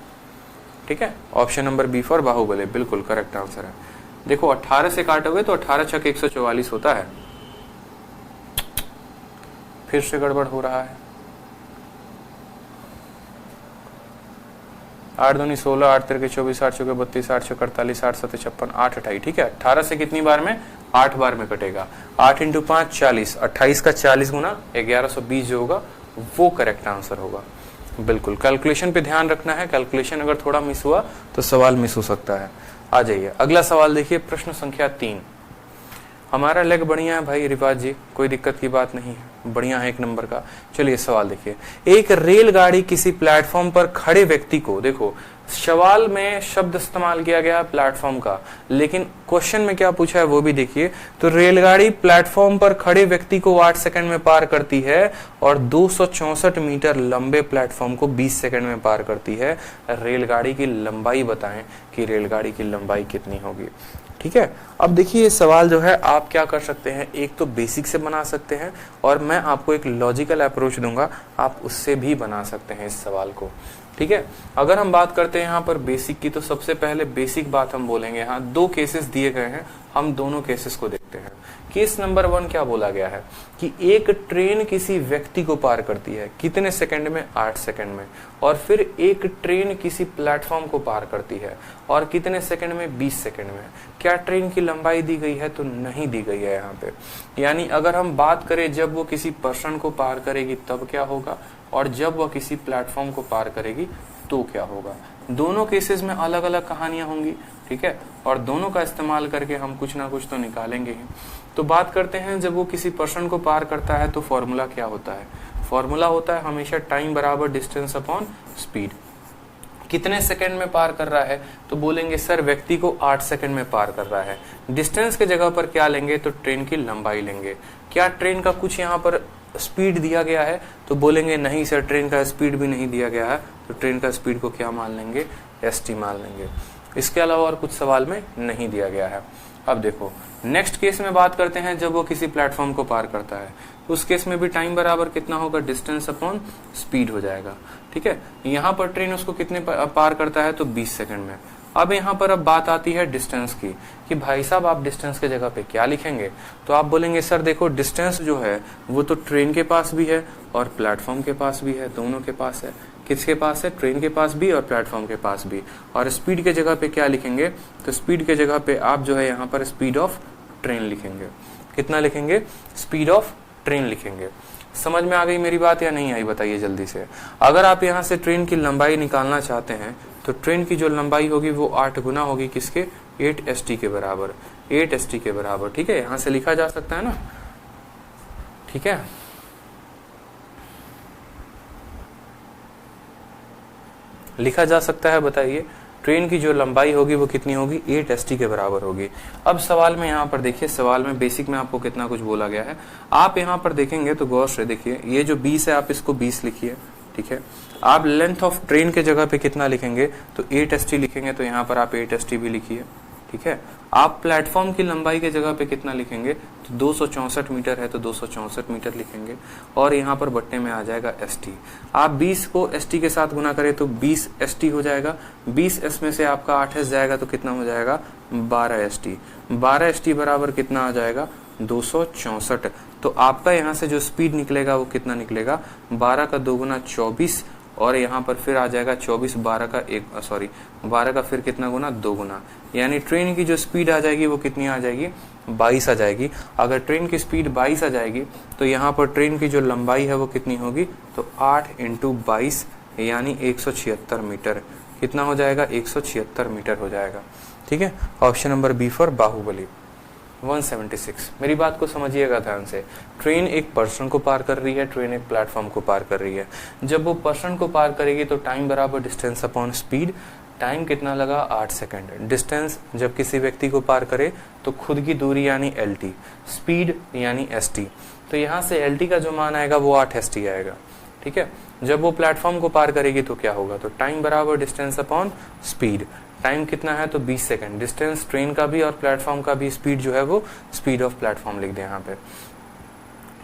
ठीक है, option number B for Baahubali बिल्कुल करेक्ट आंसर है। देखो 18 से काटोगे तो 18 × 6 = 144 होता है। फिर से गड़बड़ हो रहा है। 8 दूनी 16, 8 तिरके 24, 8 चौके 32, 8 छक्के 48, 8 7 56, 8 28। ठीक है, 18 से कितनी बार में? 8 बार में कटेगा। 8 × 5 40, 28 का 40 गुना 1120 जो होगा वो करेक्ट आंसर होगा। बिल्कुल, कैलकुलेशन पे ध्यान रखना है। कैलकुलेशन अगर थोड़ा मिस हुआ तो सवाल मिस हो सकता है। आ जाइए अगला सवाल देखिए, प्रश्न संख्या 3। हमारा लेग बढ़िया है भाई रिवाज जी, कोई दिक्कत की बात नहीं है, बढ़िया है 1 नंबर का। चलिए सवाल देखिए, एक रेलगाड़ी किसी प्लेटफॉर्म पर खड़े व्यक्ति को, देखो सवाल में शब्द इस्तेमाल किया गया प्लेटफॉर्म का, लेकिन क्वेश्चन में क्या पूछा है वो भी देखिए। तो रेलगाड़ी प्लेटफॉर्म पर खड़े व्यक्ति को 8 सेकंड में पार करती है और 264 मीटर लंबे प्लेटफॉर्म को 20 सेकंड में पार करती है। रेलगाड़ी की लंबाई बताएं कि रेलगाड़ी की लंबाई कितनी होगी। ठीक है, अब देखिए ये सवाल जो है आप क्या कर सकते हैं, एक तो बेसिक से बना सकते हैं और मैं आपको एक लॉजिकल अप्रोच दूंगा, आप उससे भी बना सकते हैं इस सवाल को। ठीक है, अगर हम बात करते हैं यहाँ पर बेसिक की, तो सबसे पहले बेसिक बात हम बोलेंगे। यहाँ 2 केसेस दिए गए हैं, हम दोनों केसेस को देखते हैं। केस नंबर 1 क्या बोला गया है कि एक ट्रेन किसी व्यक्ति को पार करती है, कितने सेकंड में? 8 सेकंड में। और फिर एक ट्रेन किसी प्लेटफॉर्म को पार करती है और कितने सेकंड में? 20 सेकंड में। क्या ट्रेन की लंबाई दी गई है? तो नहीं दी गई है यहाँ पे। यानी अगर हम बात करें जब वो किसी पर्सन को पार करेगी तब क्या होगा, और जब वह किसी प्लेटफॉर्म को पार करेगी तो क्या होगा। दोनों केसेस में अलग अलग कहानियां होंगी। ठीक है, और दोनों का इस्तेमाल करके हम कुछ ना कुछ तो निकालेंगे ही। तो बात करते हैं जब वो किसी पर्सन को पार करता है तो फॉर्मूला क्या होता है? फॉर्मूला होता है हमेशा टाइम बराबर डिस्टेंस अपॉन स्पीड। कितने सेकंड में पार कर रहा है? तो बोलेंगे सर व्यक्ति को 8 सेकंड में पार कर रहा है। डिस्टेंस के जगह पर क्या लेंगे? तो ट्रेन की लंबाई लेंगे। क्या ट्रेन का कुछ यहाँ पर स्पीड दिया गया है? तो बोलेंगे नहीं सर, ट्रेन का स्पीड भी नहीं दिया गया है। तो ट्रेन का स्पीड को क्या मान लेंगे? st मान लेंगे। इसके अलावा और कुछ सवाल में नहीं दिया गया है। अब देखो नेक्स्ट केस में बात करते हैं जब वो किसी प्लेटफॉर्म को पार करता है, उस केस में भी टाइम बराबर कितना होगा? डिस्टेंस अपॉन स्पीड हो जाएगा। ठीक है, यहाँ पर ट्रेन उसको कितने पार करता है? तो 20 सेकंड में। अब यहाँ पर अब बात आती है डिस्टेंस की कि भाई साहब आप डिस्टेंस के जगह पे क्या लिखेंगे? तो आप बोलेंगे सर देखो डिस्टेंस जो है वो तो ट्रेन के पास भी है और प्लेटफॉर्म के पास भी है, दोनों के पास है। किसके पास है, ट्रेन के पास भी और प्लेटफॉर्म के पास भी। और स्पीड के जगह पे क्या लिखेंगे, तो स्पीड के जगह पे आप जो है यहाँ पर स्पीड ऑफ ट्रेन लिखेंगे। कितना लिखेंगे, स्पीड ऑफ ट्रेन लिखेंगे। समझ में आ गई मेरी बात या नहीं आई, बताइए जल्दी से। अगर आप यहाँ से ट्रेन की लंबाई निकालना चाहते हैं तो ट्रेन की जो लंबाई होगी वो 8 गुना होगी किसके, 8 ST के बराबर, 8 ST के बराबर। ठीक है, यहां से लिखा जा सकता है ना। ठीक है, लिखा जा सकता है। बताइए ट्रेन की जो लंबाई होगी वो कितनी होगी, 8 ST के बराबर होगी। अब सवाल में यहाँ पर देखिए, सवाल में बेसिक में आपको कितना कुछ बोला गया है। आप यहाँ पर देखेंगे तो गौर से देखिए, ये जो 20 है आप इसको 20 लिखिए। ठीक है, आप लेंथ ऑफ ट्रेन के जगह पे कितना लिखेंगे, तो 8 ST लिखेंगे, तो यहाँ पर आप 8 ST भी लिखिए। ठीक है, आप प्लेटफॉर्म की लंबाई के जगह पे कितना लिखेंगे, तो 264 मीटर है तो 264 मीटर लिखेंगे, और यहाँ पर बट्टे में आ जाएगा ST। आप 20 को ST के साथ गुना करें तो 20 ST हो जाएगा, 20 S में से आपका 8 S जाएगा तो कितना हो जाएगा, 12 ST। 12 ST बराबर कितना आ जाएगा, 264। तो आपका यहाँ से जो स्पीड निकलेगा वो कितना निकलेगा, 12 का 2 गुना 24, और यहाँ पर फिर आ जाएगा 24, 12 का फिर कितना गुना, 2 गुना, यानी ट्रेन की जो स्पीड आ जाएगी वो कितनी आ जाएगी, 22 आ जाएगी। अगर ट्रेन की स्पीड 22 आ जाएगी तो यहाँ पर ट्रेन की जो लंबाई है वो कितनी होगी, तो 8 × 22 यानी 176 मीटर। कितना हो जाएगा, 176 मीटर हो जाएगा। ठीक है, option number B for Baahubali. 176। मेरी बात को समझिएगा ध्यान से। ट्रेन एक पर्सन को पार कर रही है, ट्रेन एक प्लेटफॉर्म को पार कर रही है। जब वो पर्सन को पार करेगी तो टाइम बराबर डिस्टेंस अपॉन स्पीड। टाइम कितना लगा, 8 सेकंड। डिस्टेंस जब किसी व्यक्ति को पार करे तो खुद की दूरी यानी LT, स्पीड यानी ST। तो यहाँ से LT का जो मान आएगा वो 8 ST आएगा। ठीक है, जब वो प्लेटफॉर्म को पार करेगी तो क्या होगा, तो टाइम बराबर डिस्टेंस अपॉन स्पीड। टाइम कितना है, तो 20 सेकंड। डिस्टेंस ट्रेन का भी और प्लेटफॉर्म का भी, स्पीड जो है वो स्पीड ऑफ प्लेटफॉर्म लिख दें यहाँ पे।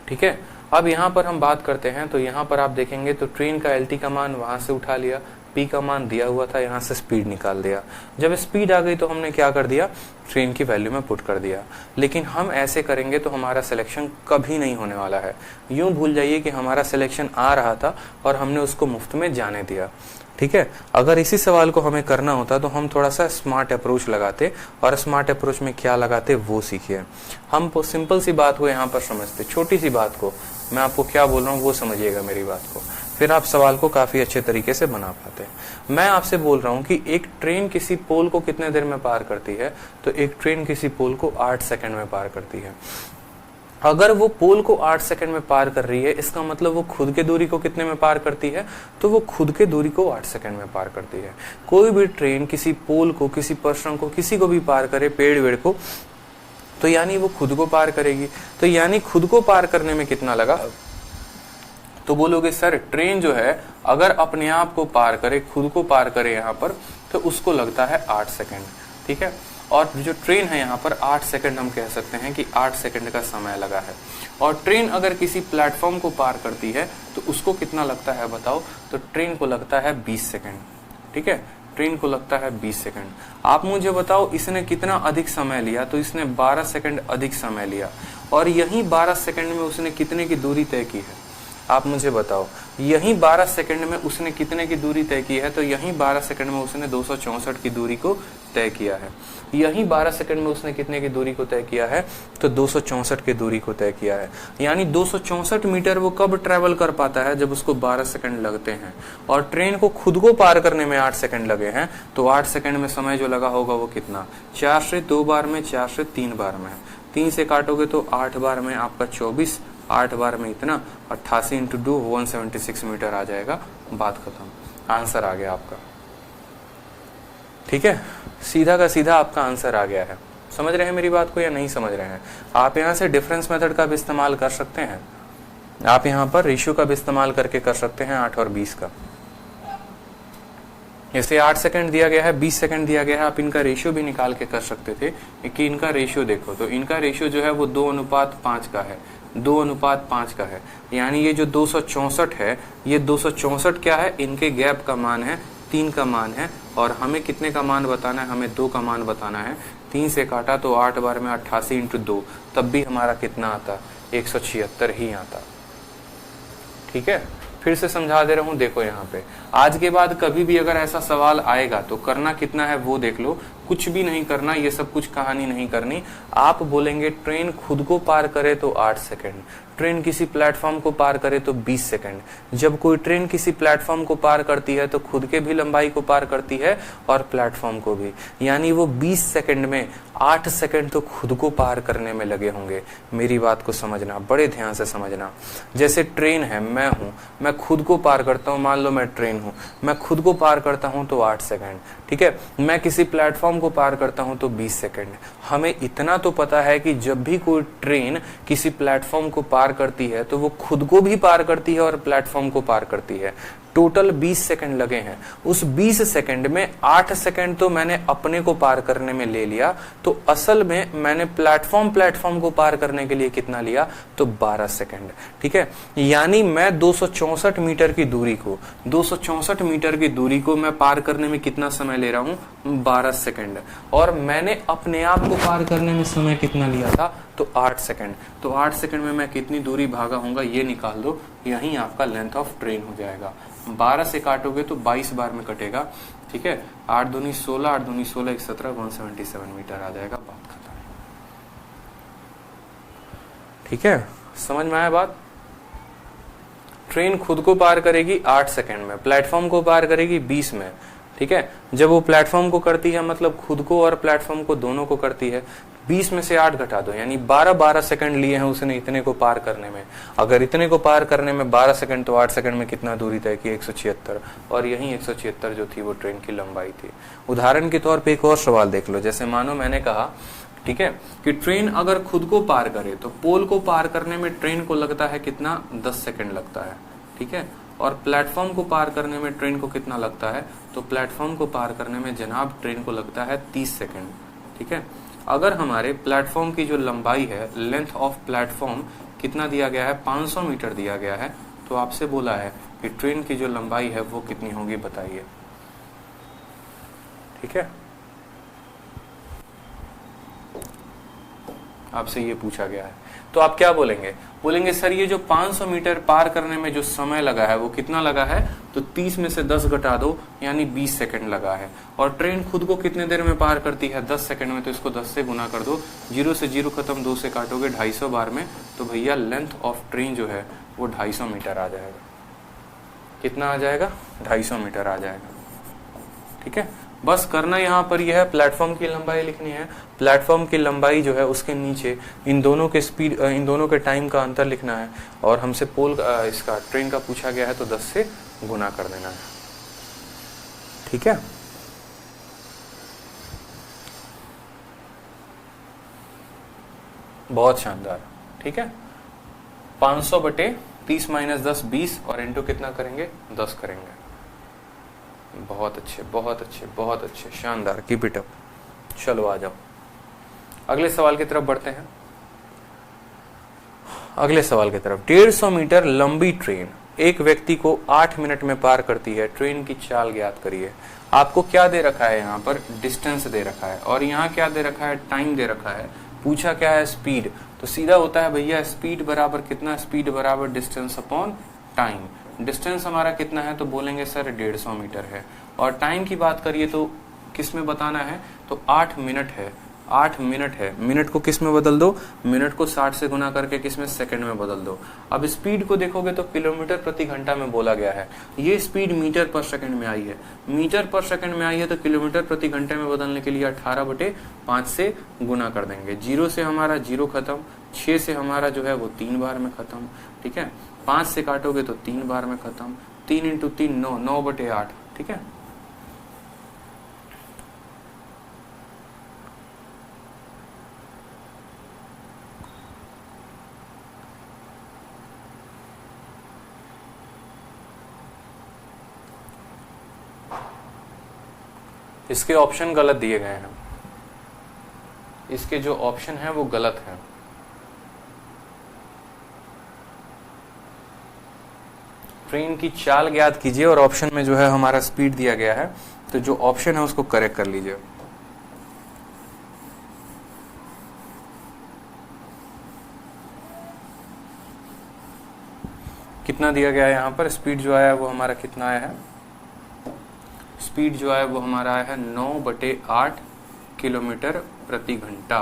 ठीक है, अब यहाँ पर हम बात करते हैं, तो यहाँ पर आप देखेंगे तो ट्रेन का LT का मान वहां से उठा लिया, P का मान दिया हुआ था, यहाँ से स्पीड निकाल दिया। जब स्पीड आ गई तो हमने क्या कर दिया, ट्रेन की वैल्यू में पुट कर दिया। लेकिन हम ऐसे करेंगे तो हमारा सिलेक्शन कभी नहीं होने वाला है। यूं भूल जाइए कि हमारा सिलेक्शन आ रहा था और हमने उसको मुफ्त में जाने दिया। ठीक है, अगर इसी सवाल को हमें करना होता तो हम थोड़ा सा स्मार्ट अप्रोच लगाते, और स्मार्ट अप्रोच में क्या लगाते वो सीखिए। हम सिंपल सी बात को यहाँ पर समझते, छोटी सी बात को, मैं आपको क्या बोल रहा हूँ वो समझिएगा मेरी बात को, फिर आप सवाल को काफी अच्छे तरीके से बना पाते हैं। मैं आपसे बोल रहा हूँ कि एक ट्रेन किसी पोल को कितने देर में पार करती है, तो एक ट्रेन किसी पोल को 8 सेकंड में पार करती है। अगर वो पोल को 8 सेकंड में पार कर रही है, इसका मतलब वो खुद के दूरी को कितने में पार करती है, तो वो खुद के दूरी को 8 सेकंड में पार करती है। कोई भी ट्रेन किसी पोल को, किसी पर्सन को, किसी को भी पार करे, पेड़ वेड़ को, तो यानी वो खुद को पार करेगी। तो यानी खुद को पार करने में कितना लगा, तो बोलोगे सर ट्रेन जो है अगर अपने आप को पार करे, खुद को पार करे यहाँ पर, तो उसको लगता है 8 सेकंड। ठीक है, और जो ट्रेन है यहाँ पर 8 सेकंड हम कह सकते हैं कि 8 सेकंड का समय लगा है। और ट्रेन अगर किसी प्लेटफॉर्म को पार करती है तो उसको कितना लगता है बताओ, तो ट्रेन को लगता है 20 सेकंड। ठीक है, ट्रेन को लगता है 20 सेकंड। आप मुझे बताओ इसने कितना अधिक समय लिया, तो इसने 12 सेकंड अधिक समय लिया, और यही 12 सेकंड में उसने कितने की दूरी तय की है, आप मुझे बताओ। यही 12 सेकंड में उसने कितने की दूरी तय की है, तो यही 12 सेकंड में उसने 264 की दूरी को तय किया है। यही 12 सेकंड में उसने कितने की दूरी को तय किया है, तो 264 की दूरी को तय किया है। यानी 264 मीटर वो कब ट्रेवल कर पाता है, जब उसको 12 सेकंड लगते हैं। और ट्रेन को खुद को पार करने में 8 सेकंड लगे हैं, तो 8 सेकंड में समय जो लगा होगा वो कितना, 4 से 2 बार में, 4 से 3 बार में, 3 से काटोगे तो 8 बार में आपका 24, 8 बार में इतना, 88 × 2 176 मीटर आ जाएगा। बात खत्म, आंसर आ गया आपका। ठीक है, सीधा का सीधा आपका आंसर आ गया है। समझ रहे हैं मेरी बात को या नहीं समझ रहे हैं? आप यहाँ से डिफरेंस मेथड का भी इस्तेमाल कर सकते हैं, आप यहाँ पर रेशियो का भी इस्तेमाल करके कर सकते हैं 8 और 20 का। जैसे 8 सेकंड दिया गया है, 20 सेकंड दिया गया है, आप इनका रेशियो भी निकाल के कर सकते थे कि इनका रेशियो देखो, तो इनका रेशियो जो है वो 2:5 का है, 2:5 का है। यानी ये जो 264 है, ये 264 क्या है, इनके गैप का मान है, 3 का मान है, और हमें कितने का मान बताना है, हमें 2 का मान बताना है। 3 से काटा तो 8 बार में 88 × 2, तब भी हमारा कितना आता, 176 ही आता। ठीक है, फिर से समझा दे रहा हूं, देखो यहाँ पे आज के बाद कभी भी अगर ऐसा सवाल आएगा तो करना कितना है वो देख लो, कुछ भी नहीं करना, ये सब कुछ कहानी नहीं करनी। आप बोलेंगे ट्रेन खुद को पार करे तो 8 सेकंड, ट्रेन किसी प्लेटफॉर्म को पार करे तो 20 सेकंड। जब कोई ट्रेन किसी प्लेटफॉर्म को पार करती है तो खुद के भी लंबाई को पार करती है और प्लेटफॉर्म को भी, यानी वो 20 सेकंड में 8 सेकंड तो खुद को पार करने में लगे होंगे। मेरी बात को समझना, बड़े ध्यान से समझना। जैसे ट्रेन है, मैं हूं, मैं खुद को पार करता हूं, मान लो मैं ट्रेन हूं, मैं खुद को पार करता हूं तो 8 सेकंड, ठीक है। मैं किसी प्लेटफॉर्म को पार करता हूं तो 20 सेकंड। हमें इतना तो पता है कि जब भी कोई ट्रेन किसी प्लेटफॉर्म को पार करती है तो वो खुद को भी पार करती है और प्लेटफॉर्म को पार करती है। टोटल 20 सेकंड लगे हैं। उस 20 सेकंड में 8 सेकंड तो मैंने अपने को पार करने में ले लिया, तो असल में मैंने प्लेटफॉर्म को पार करने के लिए कितना लिया, तो 12 सेकंड, ठीक है। यानी मैं 264 मीटर की दूरी को 264 मीटर की दूरी को मैं पार करने में कितना समय ले रहा हूं, 12 सेकंड। और मैंने अपने आप को पार करने में समय कितना लिया था, तो 8 सेकंड। तो 8 सेकंड में मैं कितनी दूरी भागा होऊंगा ये निकाल दो, यही आपका लेंथ ऑफ ट्रेन हो जाएगा। 12 से काटोगे तो 22 बार में कटेगा, ठीक है। 8 दूनी 16, 8 दूनी 16, 1 17, 177 मीटर आ जाएगा, बात खत्म। ठीक है, समझ में आया बात। ट्रेन खुद को पार करेगी 8 सेकंड में, प्लेटफॉर्म को पार करेगी 20 में, ठीक है। जब वो प्लेटफॉर्म को करती है, मतलब खुद को और प्लेटफॉर्म को दोनों को करती है, 20 में से 8 घटा दो, यानी 12 सेकंड लिए हैं उसने इतने को पार करने में। अगर इतने को पार करने में 12 सेकंड, तो 8 सेकंड में कितना दूरी तय की, 176। और यही 176 जो थी वो ट्रेन की लंबाई थी। उदाहरण के तौर पे एक और सवाल देख लो। जैसे मानो मैंने कहा, ठीक है, कि ट्रेन अगर खुद को पार करे तो पोल को पार करने में ट्रेन को लगता है कितना, 10 सेकंड लगता है, ठीक है। और प्लेटफॉर्म को पार करने में ट्रेन को कितना लगता है, तो प्लेटफॉर्म को पार करने में जनाब ट्रेन को लगता है 30 सेकंड, ठीक है। अगर हमारे प्लेटफॉर्म की जो लंबाई है, लेंथ ऑफ प्लेटफॉर्म कितना दिया गया है, 500 मीटर दिया गया है, तो आपसे बोला है कि ट्रेन की जो लंबाई है वो कितनी होगी, बताइए, ठीक है। आपसे ये पूछा गया है, तो आप क्या बोलेंगे, बोलेंगे सर ये जो 500 मीटर पार करने में जो समय लगा है वो कितना लगा है, तो 30 में से 10 घटा दो, यानी 20 सेकंड लगा है। और ट्रेन खुद को कितने देर में पार करती है, 10 सेकंड में, तो इसको 10 से गुना कर दो, 0 से 0 खत्म, 2 से काटोगे 250 बार में, तो भैया लेंथ ऑफ ट्रेन जो है वो 250 मीटर आ जाएगा। कितना आ जाएगा, 250 मीटर आ जाएगा, ठीक है। बस करना यहाँ पर यह है, प्लेटफॉर्म की लंबाई लिखनी है। प्लेटफॉर्म की लंबाई जो है उसके नीचे इन दोनों के स्पीड, इन दोनों के टाइम का अंतर लिखना है। और हमसे पोल इसका ट्रेन का पूछा गया है, तो 10 से गुना कर देना है, ठीक है। बहुत शानदार, ठीक है। 500 बटे 30 माइनस 10 20, और इंटू कितना करेंगे, 10 करेंगे। बहुत अच्छे, बहुत अच्छे, बहुत अच्छे, शानदार, कीप इट अप। चलो आ जाओ, अगले सवाल की तरफ बढ़ते हैं। अगले सवाल की तरफ, 150 मीटर लंबी ट्रेन एक व्यक्ति को 8 मिनट में पार करती है, ट्रेन की चाल ज्ञात करिए। आपको क्या दे रखा है, यहाँ पर डिस्टेंस दे रखा है, और यहाँ क्या दे रखा है, टाइम दे रखा है। पूछा क्या है, स्पीड, तो सीधा होता है भैया स्पीड बराबर कितना, स्पीड बराबर डिस्टेंस अपॉन टाइम। डिस्टेंस हमारा कितना है, तो बोलेंगे सर 150 मीटर है। और टाइम की बात करिए तो किस में बताना है, तो 8 मिनट है, 8 मिनट है। मिनट को किस में बदल दो, मिनट को 60 से गुना करके किस में, सेकंड में बदल दो। अब स्पीड को देखोगे तो किलोमीटर प्रति घंटा में बोला गया है, ये स्पीड मीटर पर सेकंड में आई है। मीटर पर सेकंड में आई है, तो किलोमीटर प्रति घंटे में बदलने के लिए 18/5 से गुना कर देंगे। 0 से हमारा 0 खत्म, 6 से हमारा जो है वो 3 बार में खत्म, ठीक है। 5 से काटोगे तो 3 बार में खत्म, 3 इंटू 3 9, 9/8, ठीक है। इसके ऑप्शन गलत दिए गए हैं, इसके जो ऑप्शन है वो गलत है। ट्रेन की चाल ज्ञात कीजिए, और ऑप्शन में जो है हमारा स्पीड दिया गया है, तो जो ऑप्शन है उसको करेक्ट कर लीजिए। कितना कितना दिया गया है यहाँ पर, स्पीड जो आया है वो हमारा कितना आया है, स्पीड जो आया है वो हमारा आया है 9/8 किलोमीटर प्रति घंटा।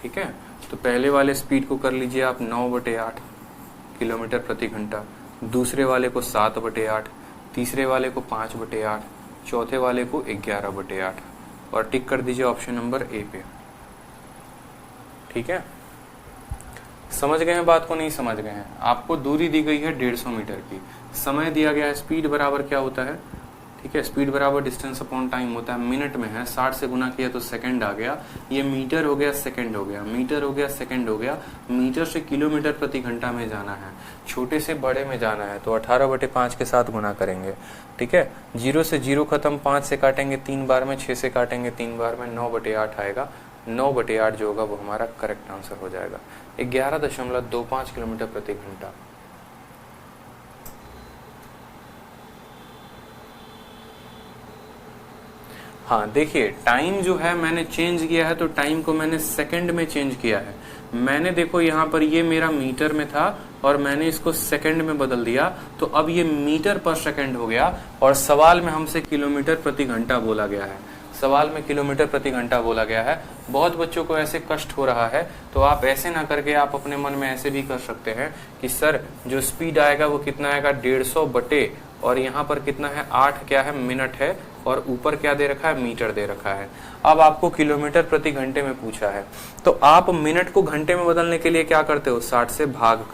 ठीक है, तो पहले वाले स्पीड को कर लीजिए आप 9/8 किलोमीटर प्रति घंटा, दूसरे वाले को 7/8, तीसरे वाले को 5/8, चौथे वाले को 11/8 और टिक कर दीजिए ऑप्शन नंबर ए पे। ठीक है, समझ गए हैं बात को, नहीं समझ गए हैं? आपको दूरी दी गई है 150 मीटर की, समय दिया गया है, स्पीड बराबर क्या होता है, ठीक है, स्पीड बराबर डिस्टेंस अपॉन टाइम होता है, मिनट में है, 60 से गुना किया तो सेकंड आ गया, ये मीटर हो गया, सेकंड हो गया, मीटर हो गया, सेकंड हो गया, मीटर से किलोमीटर प्रति घंटा में जाना है, छोटे से बड़े में जाना है तो 18/5 के साथ गुना करेंगे। ठीक है, 0 से 0 खत्म, 5 से काटेंगे 3 बार में, 6 से काटेंगे 3 बार में, 9/8 आएगा। 9/8 जो होगा वो हमारा करेक्ट आंसर हो जाएगा, 11.25 किलोमीटर प्रति घंटा। हाँ देखिए, टाइम जो है मैंने चेंज किया है, तो टाइम को मैंने सेकंड में चेंज किया है। मैंने देखो यहाँ पर ये मेरा मीटर में था और मैंने इसको सेकंड में बदल दिया, तो अब ये मीटर पर सेकंड हो गया और सवाल में हमसे किलोमीटर प्रति घंटा बोला गया है, सवाल में किलोमीटर प्रति घंटा बोला गया है। बहुत बच्चों को ऐसे कष्ट हो रहा है, तो आप ऐसे ना करके आप अपने मन में ऐसे भी कर सकते हैं कि सर जो स्पीड आएगा वो कितना आएगा, 150 बटे और यहाँ पर कितना है 8 क्या है मिनट है और ऊपर क्या दे रखा है, मीटर दे रखा है। अब आपको किलोमीटर प्रति घंटे में पूछा है, तो आप मिनट को घंटे में बदलने के लिए क्या करते हो, 60 से भाग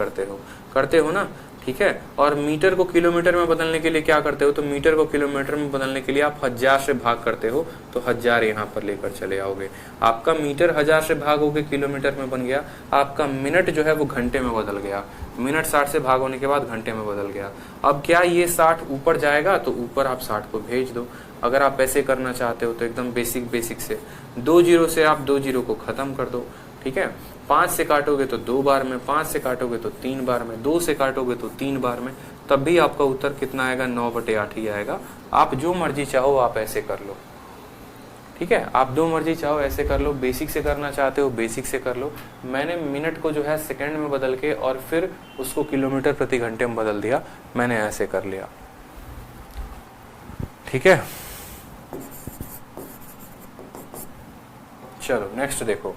करते हो ना। ठीक है, और मीटर को किलोमीटर में बदलने के लिए क्या करते हो, तो मीटर को किलोमीटर में बदलने के लिए आप 1000 से भाग करते हो, तो 1000 यहाँ पर लेकर चले आओगे। आपका मीटर 1000 से भाग होके किलोमीटर में बन गया, आपका मिनट जो है वो घंटे में बदल गया, मिनट 60 से भाग होने के बाद घंटे में बदल गया। अब क्या ये 60 ऊपर जाएगा, तो ऊपर आप 60 को भेज दो। अगर आप ऐसे करना चाहते हो तो एकदम बेसिक से 2 जीरो से आप 2 जीरो को खत्म कर दो। ठीक है, 5 से काटोगे तो 2 बार में, 5 से काटोगे तो 3 बार में, 2 से काटोगे तो 3 बार में, तब भी आपका उत्तर कितना आएगा, 9/8 ही आएगा। आप जो मर्जी चाहो आप ऐसे कर लो। ठीक है, आप जो मर्जी चाहो ऐसे कर लो, बेसिक से करना चाहते हो बेसिक से कर लो। मैंने मिनट को जो है सेकंड में बदल के और फिर उसको किलोमीटर प्रति घंटे में बदल दिया, मैंने ऐसे कर लिया। ठीक है, चलो नेक्स्ट देखो,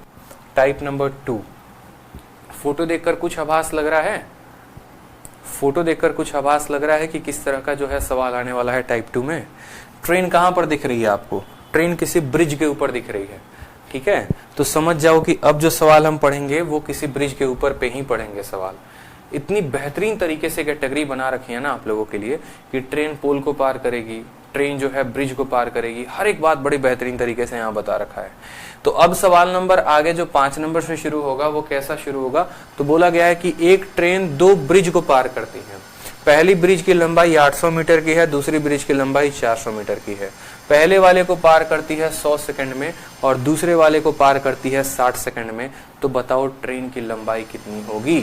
टाइप नंबर 2। फोटो देखकर कुछ आभास लग रहा है, फोटो देखकर कुछ आभास लग रहा है कि किस तरह का जो है सवाल आने वाला है टाइप 2 में। ट्रेन कहां पर दिख रही है आपको, ट्रेन किसी ब्रिज के ऊपर दिख रही है। ठीक है, तो समझ जाओ कि अब जो सवाल हम पढ़ेंगे वो किसी ब्रिज के ऊपर पे ही पढ़ेंगे सवाल। इतनी बेहतरीन तरीके से कैटेगरी बना रखी है ना आप लोगों के लिए कि ट्रेन पोल को पार करेगी, ट्रेन जो है ब्रिज को पार करेगी, हर एक बात बड़ी बेहतरीन तरीके से यहाँ बता रखा है। तो अब सवाल नंबर आगे जो 5 नंबर से शुरू होगा वो कैसा शुरू होगा, तो बोला गया है कि एक ट्रेन 2 ब्रिज को पार करती है। पहली ब्रिज की लंबाई 800 मीटर की है, दूसरी ब्रिज की लंबाई 400 मीटर की है। पहले वाले को पार करती है 100 सेकंड में और दूसरे वाले को पार करती है 60 सेकंड में। तो बताओ ट्रेन की लंबाई कितनी होगी,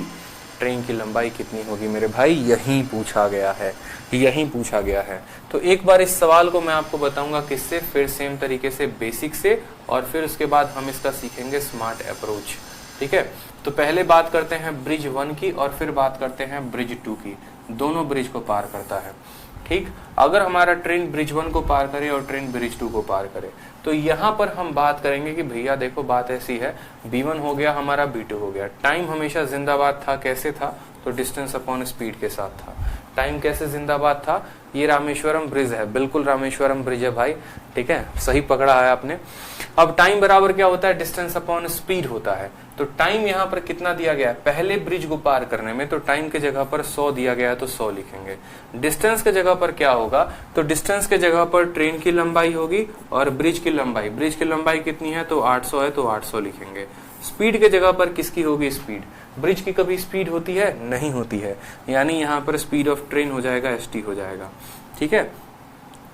ट्रेन की लंबाई कितनी होगी मेरे भाई, यही पूछा गया है, यही पूछा गया है। तो एक बार इस सवाल को मैं आपको बताऊंगा किससे, फिर सेम तरीके से बेसिक से, और फिर उसके बाद हम इसका सीखेंगे स्मार्ट अप्रोच। ठीक है, तो पहले बात करते हैं ब्रिज 1 की और फिर बात करते हैं ब्रिज 2 की। दोनों ब्रिज को पार करता है। ठीक, अगर हमारा ट्रेन ब्रिज 1 को पार करे और ट्रेन ब्रिज 2 को पार करे, तो यहाँ पर हम बात करेंगे कि भैया देखो बात ऐसी है, B1 हो गया हमारा, B2 हो गया। टाइम हमेशा जिंदाबाद था, कैसे था, तो डिस्टेंस अपॉन स्पीड के साथ था। टाइम कैसे जिंदाबाद था, ये रामेश्वरम ब्रिज है, बिल्कुल रामेश्वरम ब्रिज है भाई। ठीक है, सही पकड़ा है आपने। अब टाइम बराबर क्या होता है, डिस्टेंस अपॉन स्पीड होता है। तो टाइम यहाँ पर कितना दिया गया है, पहले ब्रिज को पार करने में, तो टाइम के जगह पर 100 दिया गया है तो 100 लिखेंगे। डिस्टेंस के जगह पर क्या होगा, तो डिस्टेंस के जगह पर ट्रेन की लंबाई होगी और ब्रिज की लंबाई, ब्रिज की लंबाई कितनी है, तो 800 है तो 800 लिखेंगे। स्पीड के जगह पर किसकी होगी, स्पीड। ब्रिज की कभी स्पीड होती है, नहीं होती है, यानी यहाँ पर स्पीड ऑफ ट्रेन हो जाएगा ST हो जाएगा। ठीक है,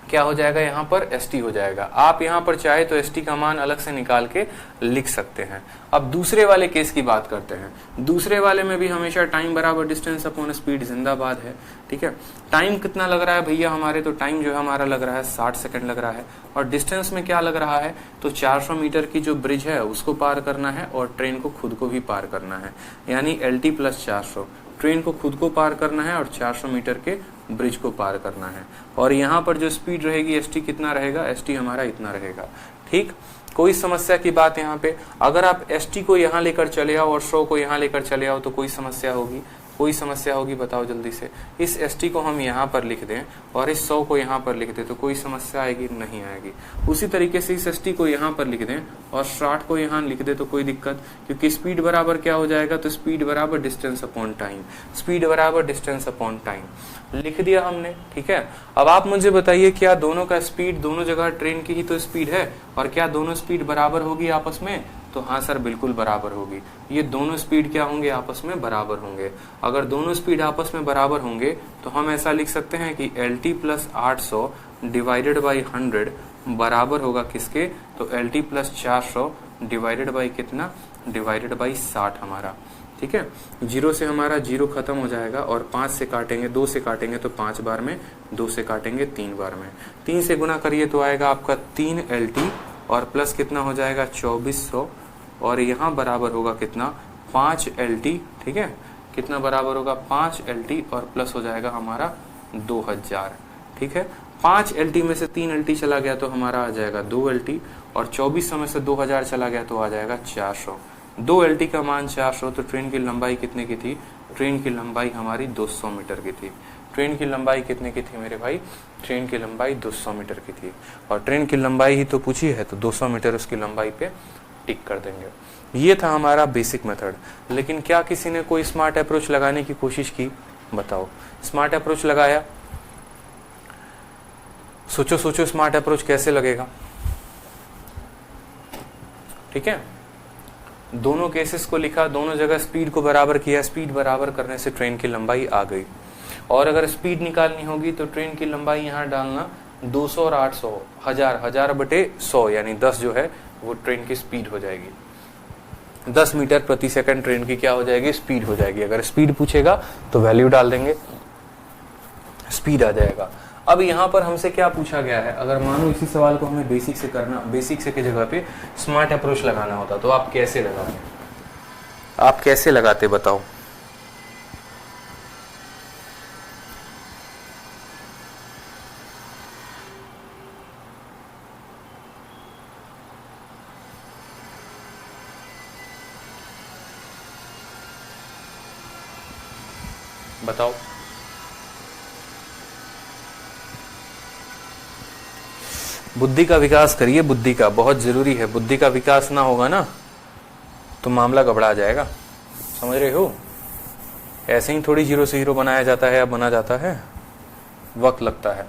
क्या हो जाएगा यहाँ पर, ST हो जाएगा। आप यहाँ पर चाहे तो ST का मान अलग से निकाल के लिख सकते हैं। अब दूसरे वाले केस की बात करते हैं। दूसरे वाले में भी हमेशा टाइम बराबर डिस्टेंस अपॉन स्पीड जिंदाबाद है। ठीक है, टाइम कितना लग रहा है भैया हमारे, तो टाइम जो है हमारा लग रहा है 60 सेकंड लग रहा है। और डिस्टेंस में क्या लग रहा है, तो 400 मीटर की जो ब्रिज है उसको पार करना है और ट्रेन को खुद को भी पार करना है, यानी LT + 400। ट्रेन को खुद को पार करना है और 400 मीटर के ब्रिज को पार करना है। और यहाँ पर जो स्पीड रहेगी st कितना रहेगा, st हमारा इतना रहेगा। ठीक, कोई समस्या की बात यहाँ पे, अगर आप st को यहाँ लेकर चले आओ और 100 को यहाँ लेकर चले आओ तो कोई समस्या होगी, कोई समस्या होगी, बताओ जल्दी से। इस st को हम यहाँ पर लिख दें और इस 100 को यहाँ पर लिख दें तो कोई समस्या आएगी, नहीं आएगी। उसी तरीके से इस st को यहाँ पर लिख दें और 60 को यहाँ लिख दें तो कोई दिक्कत, क्योंकि स्पीड बराबर क्या हो जाएगा, तो स्पीड बराबर डिस्टेंस अपॉन टाइम, स्पीड बराबर डिस्टेंस अपॉन टाइम लिख दिया हमने। ठीक है, अब आप मुझे बताइए क्या दोनों का स्पीड, दोनों जगह ट्रेन की ही तो स्पीड है, और क्या दोनों स्पीड बराबर होगी आपस में, तो हाँ सर बिल्कुल बराबर होगी। ये दोनों स्पीड क्या होंगे, आपस में बराबर होंगे। अगर दोनों स्पीड आपस में बराबर होंगे तो हम ऐसा लिख सकते हैं कि LT प्लस 800 डिवाइडेड बाई 100 बराबर होगा किसके, तो LT प्लस 400 डिवाइडेड बाई कितना, डिवाइडेड बाई 60 हमारा। ठीक है, 0 से हमारा 0 खत्म हो जाएगा और 5 से काटेंगे, 2 से काटेंगे तो 5 बार में, 2 से काटेंगे 3 बार में, 3 से गुना करिए तो आएगा आपका 3 LT और प्लस कितना हो जाएगा 2400 और यहाँ बराबर होगा कितना 5 LT। ठीक है, कितना बराबर होगा 5 LT और प्लस हो जाएगा हमारा 2000। ठीक है, 5 LT में से 3 LT चला गया तो हमारा आ जाएगा 2 LT और 2400 में से 2000 चला गया तो आ जाएगा 400। 2 LT का मान 400, तो ट्रेन की लंबाई कितने की थी, ट्रेन की लंबाई हमारी 200 मीटर की थी। ट्रेन की लंबाई कितने की थी मेरे भाई, ट्रेन की लंबाई 200 मीटर की थी। और ट्रेन की लंबाई ही तो पूछी है तो 200 मीटर उसकी लंबाई पे टिक कर देंगे। ये था हमारा बेसिक मेथड। लेकिन क्या किसी ने कोई स्मार्ट अप्रोच लगाने की कोशिश की, बताओ। स्मार्ट अप्रोच लगाया, सोचो सोचो स्मार्ट अप्रोच कैसे लगेगा। ठीक है, दोनों केसेस को लिखा, दोनों जगह स्पीड को बराबर किया, स्पीड बराबर करने से ट्रेन की लंबाई आ गई। और अगर स्पीड निकालनी होगी तो ट्रेन की लंबाई यहाँ डालना 200 और 800, 1000 बटे 100 यानी 10 जो है वो ट्रेन की स्पीड हो जाएगी। 10 मीटर प्रति सेकंड ट्रेन की क्या हो जाएगी, स्पीड हो जाएगी। अगर स्पीड पूछेगा तो वैल्यू डाल देंगे, स्पीड आ जाएगा। अब यहाँ पर हमसे क्या पूछा गया है, अगर मानो इसी सवाल को हमें बेसिक से करना, बेसिक से की जगह पे स्मार्ट अप्रोच लगाना होता तो आप कैसे लगाते, आप कैसे लगाते बताओ। बताओ। बुद्धि का विकास करिए, बुद्धि का बहुत जरूरी है। बुद्धि का विकास ना होगा ना तो मामला गड़बड़ा जाएगा, समझ रहे हो। ऐसे ही थोड़ी 0 से हीरो बनाया जाता है या बना जाता है, वक्त लगता है।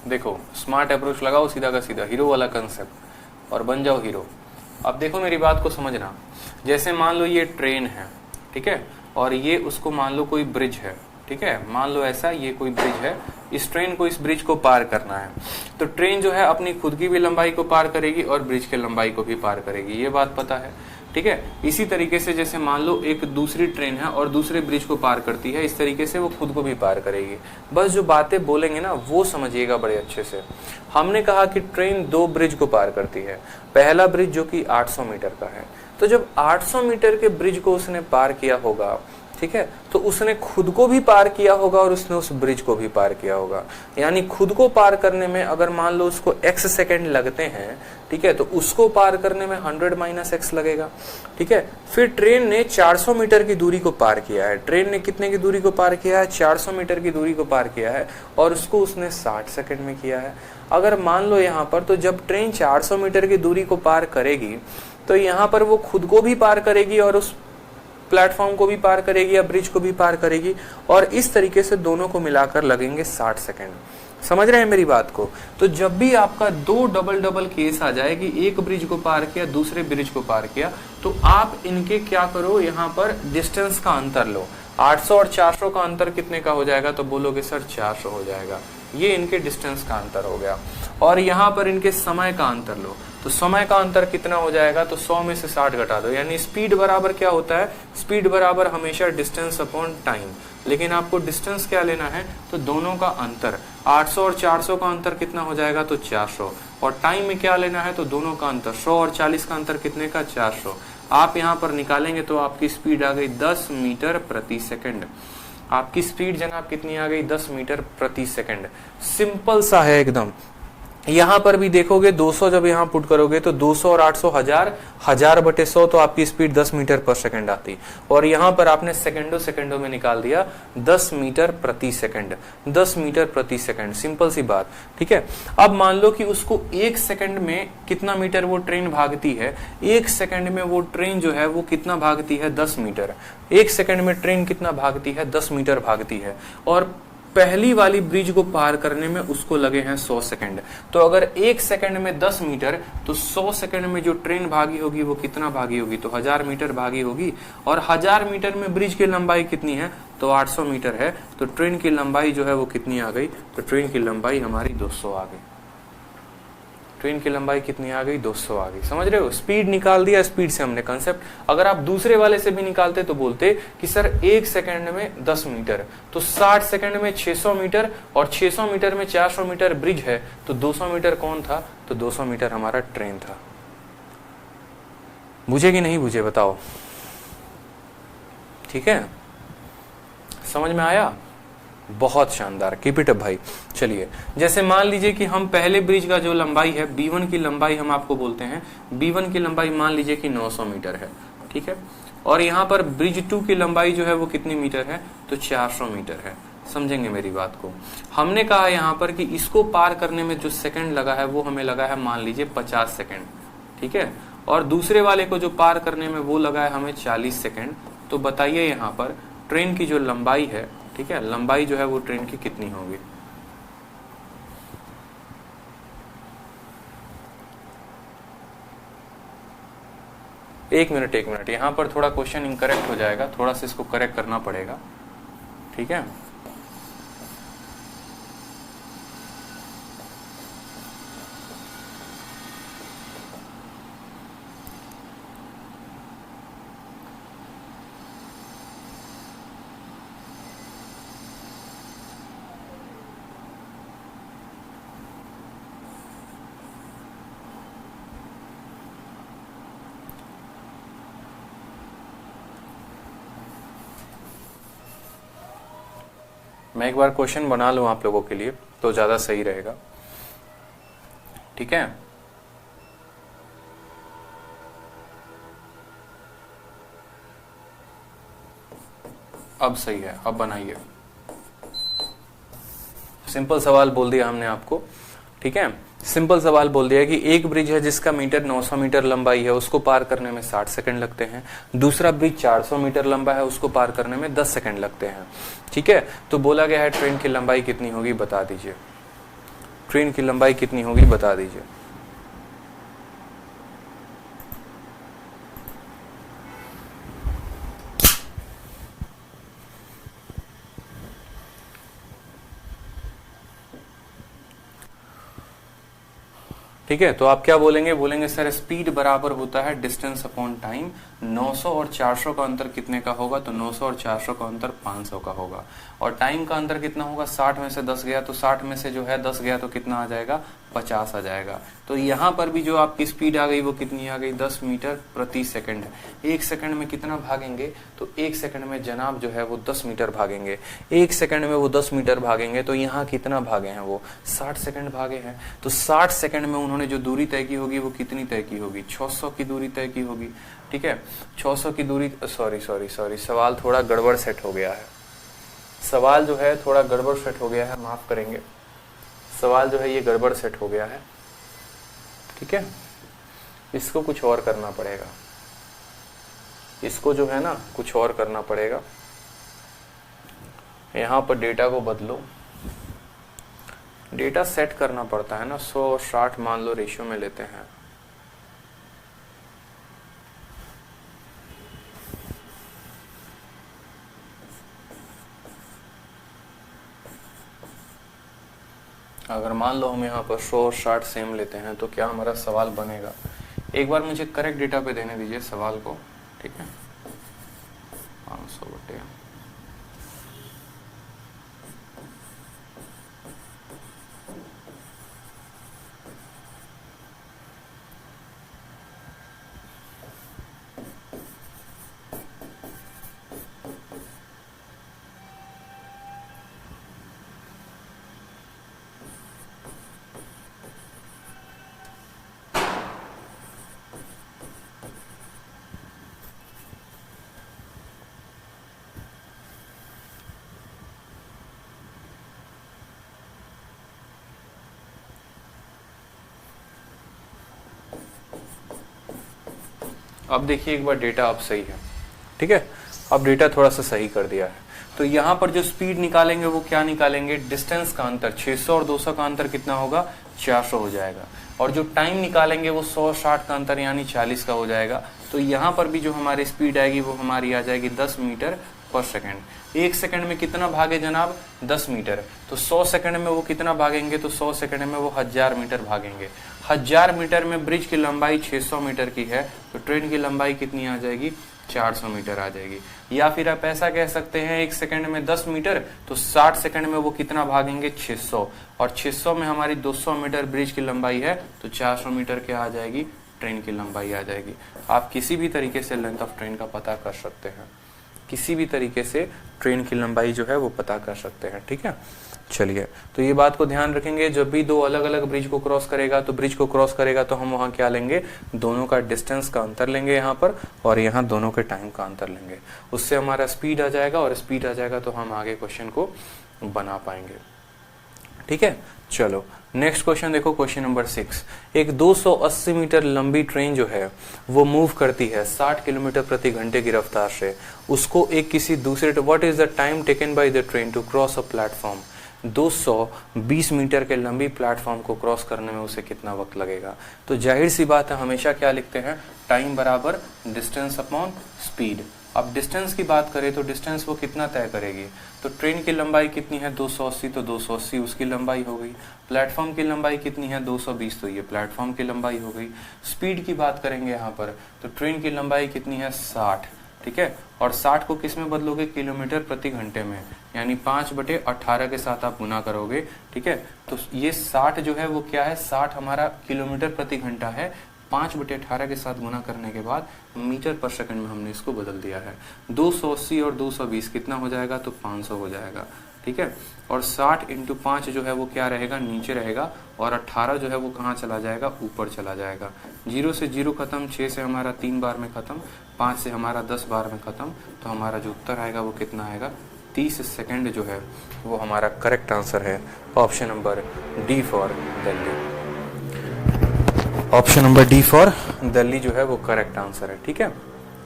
देखो स्मार्ट अप्रोच लगाओ, सीधा का सीधा हीरो वाला कंसेप्ट और बन जाओ हीरो। अब देखो मेरी बात को समझना, जैसे मान लो ये ट्रेन है, ठीक है, और ये उसको मान लो कोई ब्रिज है, ठीक है, मान लो ऐसा ये कोई ब्रिज है, इस ट्रेन को इस ब्रिज को पार करना है। तो ट्रेन जो है अपनी खुद की भी लंबाई को पार करेगी और ब्रिज की लंबाई को भी पार करेगी, ये बात पता है, ठीक है। इसी तरीके से जैसे मान लो एक दूसरी ट्रेन है और दूसरे ब्रिज को पार करती है, इस तरीके से वो खुद को भी पार करेगी। बस जो बातें बोलेंगे ना वो समझिएगा बड़े अच्छे से। हमने कहा कि ट्रेन 2 ब्रिज को पार करती है। पहला ब्रिज जो कि 800 मीटर का है, तो जब 800 मीटर के ब्रिज को उसने पार किया होगा, ठीक है, तो उसने खुद को भी पार किया होगा और उसने उस ब्रिज को भी पार किया होगा। यानी खुद को पार करने में अगर मान लो उसको x सेकंड लगते हैं, ठीक है, तो उसको पार करने में 100 - x लगेगा, ठीक है। फिर ट्रेन ने 400 मीटर की दूरी को पार किया है। ट्रेन ने कितने की दूरी को पार किया है, 400 मीटर की दूरी को पार किया है और उसको उसने 60 सेकंड में किया है। अगर मान लो यहाँ पर, तो जब ट्रेन 400 मीटर की दूरी को पार करेगी तो यहाँ पर वो खुद को भी पार करेगी और उस प्लेटफॉर्म को भी पार करेगी या ब्रिज को भी पार करेगी, और इस तरीके से दोनों को मिलाकर लगेंगे 60 सेकंड। समझ रहे हैं मेरी बात को। तो जब भी आपका 2 डबल केस आ जाए कि एक ब्रिज को पार किया दूसरे ब्रिज को पार किया, तो आप इनके क्या करो, यहाँ पर डिस्टेंस का अंतर लो। 800 और 400 का अंतर कितने का हो जाएगा, तो बोलोगे सर 400 हो जाएगा। ये इनके डिस्टेंस का अंतर हो गया। और यहाँ पर इनके समय का अंतर लो, तो समय का अंतर कितना हो जाएगा, तो 100 में से 60 घटा दो। यानी स्पीड बराबर क्या होता है, स्पीड बराबर हमेशा डिस्टेंस अपॉन टाइम। लेकिन आपको डिस्टेंस क्या लेना है, तो दोनों का अंतर। 800 और 400 का अंतर कितना हो जाएगा, तो 400। और टाइम में क्या लेना है, तो दोनों का अंतर। 100 और 40 का अंतर कितने का, 400। आप यहाँ पर निकालेंगे तो आपकी स्पीड आ गई 10 मीटर प्रति सेकंड। आपकी स्पीड जनाब कितनी आ गई? 10 मीटर प्रति सेकंड। सिंपल सा है एकदम। यहां पर भी देखोगे 200 जब यहां पुट करोगे तो 200 और 800 हजार, 1000/100 तो आपकी स्पीड 10 मीटर पर सेकंड आती। और यहां पर आपने सेकंडों में निकाल दिया 10 मीटर प्रति सेकंड। 10 मीटर प्रति सेकंड, सिंपल सी बात, ठीक है। अब मान लो कि उसको 1 सेकंड में कितना मीटर वो ट्रेन भागती है? 1 सेकंड में वो ट्रेन जो है वो कितना भागती है? 10 मीटर। 1 सेकंड में ट्रेन कितना भागती है? 10 मीटर भागती है। और पहली वाली ब्रिज को पार करने में उसको लगे हैं 100 सेकंड। तो अगर 1 सेकंड में 10 मीटर, तो 100 सेकंड में जो ट्रेन भागी होगी वो कितना भागी होगी? तो 1000 मीटर भागी होगी। और 1000 मीटर में ब्रिज की लंबाई कितनी है? तो 800 मीटर है। तो ट्रेन की लंबाई जो है वो कितनी आ गई? तो ट्रेन की लंबाई हमारी 200 आ गई। ट्रेन की लंबाई कितनी आ गई? 200 आ गई। समझ रहे हो? स्पीड निकाल दिया, स्पीड से हमने कंसेप्ट। अगर आप दूसरे वाले से भी निकालते तो बोलते कि सर 1 सेकंड में 10 मीटर, तो 60 सेकंड में 600 मीटर, और 600 मीटर में 400 मीटर ब्रिज है, तो 200 मीटर कौन था? तो 200 मीटर हमारा ट्रेन था। बुझे कि नहीं बुझे बताओ? ठीक है, समझ में आया? बहुत शानदार, कीप इट अप भाई। चलिए, जैसे मान लीजिए कि हम पहले ब्रिज का जो लंबाई है B1 की लंबाई हम आपको बोलते हैं, B1 की लंबाई मान लीजिए कि 900 मीटर है, ठीक है। और यहाँ पर ब्रिज 2 की लंबाई जो है वो कितनी मीटर है? तो 400 मीटर है। समझेंगे मेरी बात को? हमने कहा यहाँ पर कि इसको पार करने में जो सेकंड लगा है वो हमें लगा है मान लीजिए 50 सेकंड, ठीक है। और दूसरे वाले को जो पार करने में वो लगा है हमें 40 सेकंड। तो बताइए यहाँ पर ट्रेन की जो लंबाई है, ठीक है, लंबाई जो है वो ट्रेन की कितनी होगी? एक मिनट, यहां पर थोड़ा क्वेश्चन इनकरेक्ट हो जाएगा, थोड़ा सा इसको करेक्ट करना पड़ेगा, ठीक है। मैं एक बार क्वेश्चन बना लूं आप लोगों के लिए तो ज्यादा सही रहेगा, ठीक है। अब सही है, अब बनाइए। सिंपल सवाल बोल दिया हमने आपको, ठीक है। सिंपल सवाल बोल दिया कि एक ब्रिज है जिसका मीटर 900 मीटर लंबाई है, उसको पार करने में 60 सेकंड लगते हैं। दूसरा ब्रिज 400 मीटर लंबा है, उसको पार करने में 10 सेकंड लगते हैं, ठीक है। तो बोला गया है ट्रेन की लंबाई कितनी होगी, बता दीजिए। ट्रेन की लंबाई कितनी होगी बता दीजिए। ठीक है, तो आप क्या बोलेंगे? बोलेंगे सर स्पीड बराबर होता है डिस्टेंस अपॉन टाइम। 900 और 400 का अंतर कितने का होगा? तो 900 और 400 का अंतर 500 का होगा। और टाइम का अंतर कितना होगा? 60 में से 10 गया, तो 60 में से जो है 10 गया तो कितना आ जाएगा? 50 आ जाएगा। तो यहाँ पर भी जो आपकी स्पीड आ गई वो कितनी आ गई? 10 मीटर प्रति सेकंड। 1 सेकंड में कितना भागेंगे? तो 1 सेकंड में जनाब जो है वो 10 मीटर भागेंगे। 1 सेकंड में वो 10 मीटर भागेंगे, तो यहाँ कितना भागे हैं वो? 60 सेकंड भागे हैं। तो 60 सेकंड में उन्होंने जो दूरी तय की होगी वो कितनी तय की होगी? 600 की दूरी तय की होगी, ठीक है। 600 की दूरी, सॉरी, सवाल थोड़ा गड़बड़ सेट हो गया है। सवाल जो है थोड़ा गड़बड़ सेट हो गया है, माफ करेंगे। सवाल जो है ये गड़बड़ सेट हो गया है, ठीक है। इसको कुछ और करना पड़ेगा, इसको जो है ना कुछ और करना पड़ेगा। यहां पर डेटा को बदलो, डेटा सेट करना पड़ता है ना। 100 और 60 मान लो रेशियो में लेते हैं। अगर मान लो हम यहाँ पर 100 और 60 सेम लेते हैं तो क्या हमारा सवाल बनेगा? एक बार मुझे करेक्ट डेटा पे देने दीजिए सवाल को, ठीक है। 500 बटे अब देखिए एक बार डेटा अब सही है, ठीक है, अब डेटा थोड़ा सा सही कर दिया है। तो यहाँ पर जो स्पीड निकालेंगे वो क्या निकालेंगे, डिस्टेंस का अंतर, 600 और 200 का अंतर कितना होगा, 400 हो जाएगा। और जो टाइम निकालेंगे वो 160 का अंतर यानी 40 का हो जाएगा। तो यहाँ पर भी जो हमारी स्पीड आएगी वो हमारी आ जाएगी 10 मीटर पर सेकंड। 1 सेकंड में कितना भागे जनाब, 10 मीटर। तो 100 सेकंड में वो कितना भागेंगे, तो 100 सेकंड में वो 1000 मीटर भागेंगे। 1000 मीटर में ब्रिज की लंबाई 600 मीटर की है, तो ट्रेन की लंबाई कितनी आ जाएगी, 400 मीटर आ जाएगी। या फिर आप ऐसा कह सकते हैं 1 सेकंड में 10 मीटर, तो 60 सेकंड में वो कितना भागेंगे, 600। और 600 में हमारी 200 मीटर ब्रिज की लंबाई है, तो 400 मीटर क्या आ जाएगी, ट्रेन की लंबाई आ जाएगी। आप किसी भी तरीके से लेंथ ऑफ ट्रेन का पता कर सकते हैं, किसी भी तरीके से ट्रेन की लंबाई जो है वो पता कर सकते हैं, ठीक है। चलिए, तो ये बात को ध्यान रखेंगे, जब भी दो अलग अलग ब्रिज को क्रॉस करेगा तो ब्रिज को क्रॉस करेगा तो हम वहां क्या लेंगे, दोनों का डिस्टेंस का अंतर लेंगे यहाँ पर, और यहाँ दोनों के टाइम का अंतर लेंगे। उससे हमारा स्पीड आ जाएगा, और स्पीड आ जाएगा तो हम आगे क्वेश्चन को बना पाएंगे, ठीक है। चलो नेक्स्ट क्वेश्चन देखो, क्वेश्चन नंबर 6। एक 280 मीटर लंबी ट्रेन जो है वो मूव करती है 60 किलोमीटर प्रति घंटे की रफ्तार से। उसको एक किसी दूसरे, what is the time taken by the train to cross a platform. 220 metre के लंबी प्लेटफॉर्म को क्रॉस करने में उसे कितना वक्त लगेगा। तो जाहिर सी बात है, हमेशा क्या लिखते हैं, टाइम बराबर डिस्टेंस अपॉन स्पीड। अब डिस्टेंस की बात करें तो डिस्टेंस वो कितना तय करेगी, तो ट्रेन की लंबाई कितनी है 280, तो 280 उसकी लंबाई हो गई। प्लेटफॉर्म की लंबाई कितनी है 220, तो ये प्लेटफॉर्म की लंबाई हो गई। स्पीड की बात करेंगे यहाँ पर, तो ट्रेन की लंबाई कितनी है 60, ठीक है। और 60 को किस में बदलोगे, किलोमीटर प्रति घंटे में, यानी 5/18 के साथ आप गुना करोगे, ठीक है। तो ये 60 जो है वो क्या है, 60 हमारा किलोमीटर प्रति घंटा है। 5/18 के साथ गुना करने के बाद मीटर पर सेकंड में हमने इसको बदल दिया है। 280 और 220 कितना हो जाएगा, तो 500 हो जाएगा, ठीक है। और 60 × 5 जो है वो क्या रहेगा, नीचे रहेगा, और 18 जो है वो कहाँ चला जाएगा, ऊपर चला जाएगा। 0 से 0 खत्म, 6 से हमारा 3 बार में खत्म, 5 से हमारा 10 बार में खत्म। तो हमारा जो उत्तर आएगा वो कितना आएगा, 30 सेकंड जो है वो हमारा करेक्ट आंसर है। Option number D for Delhi. Option number D for Delhi जो है वो करेक्ट आंसर है, ठीक है।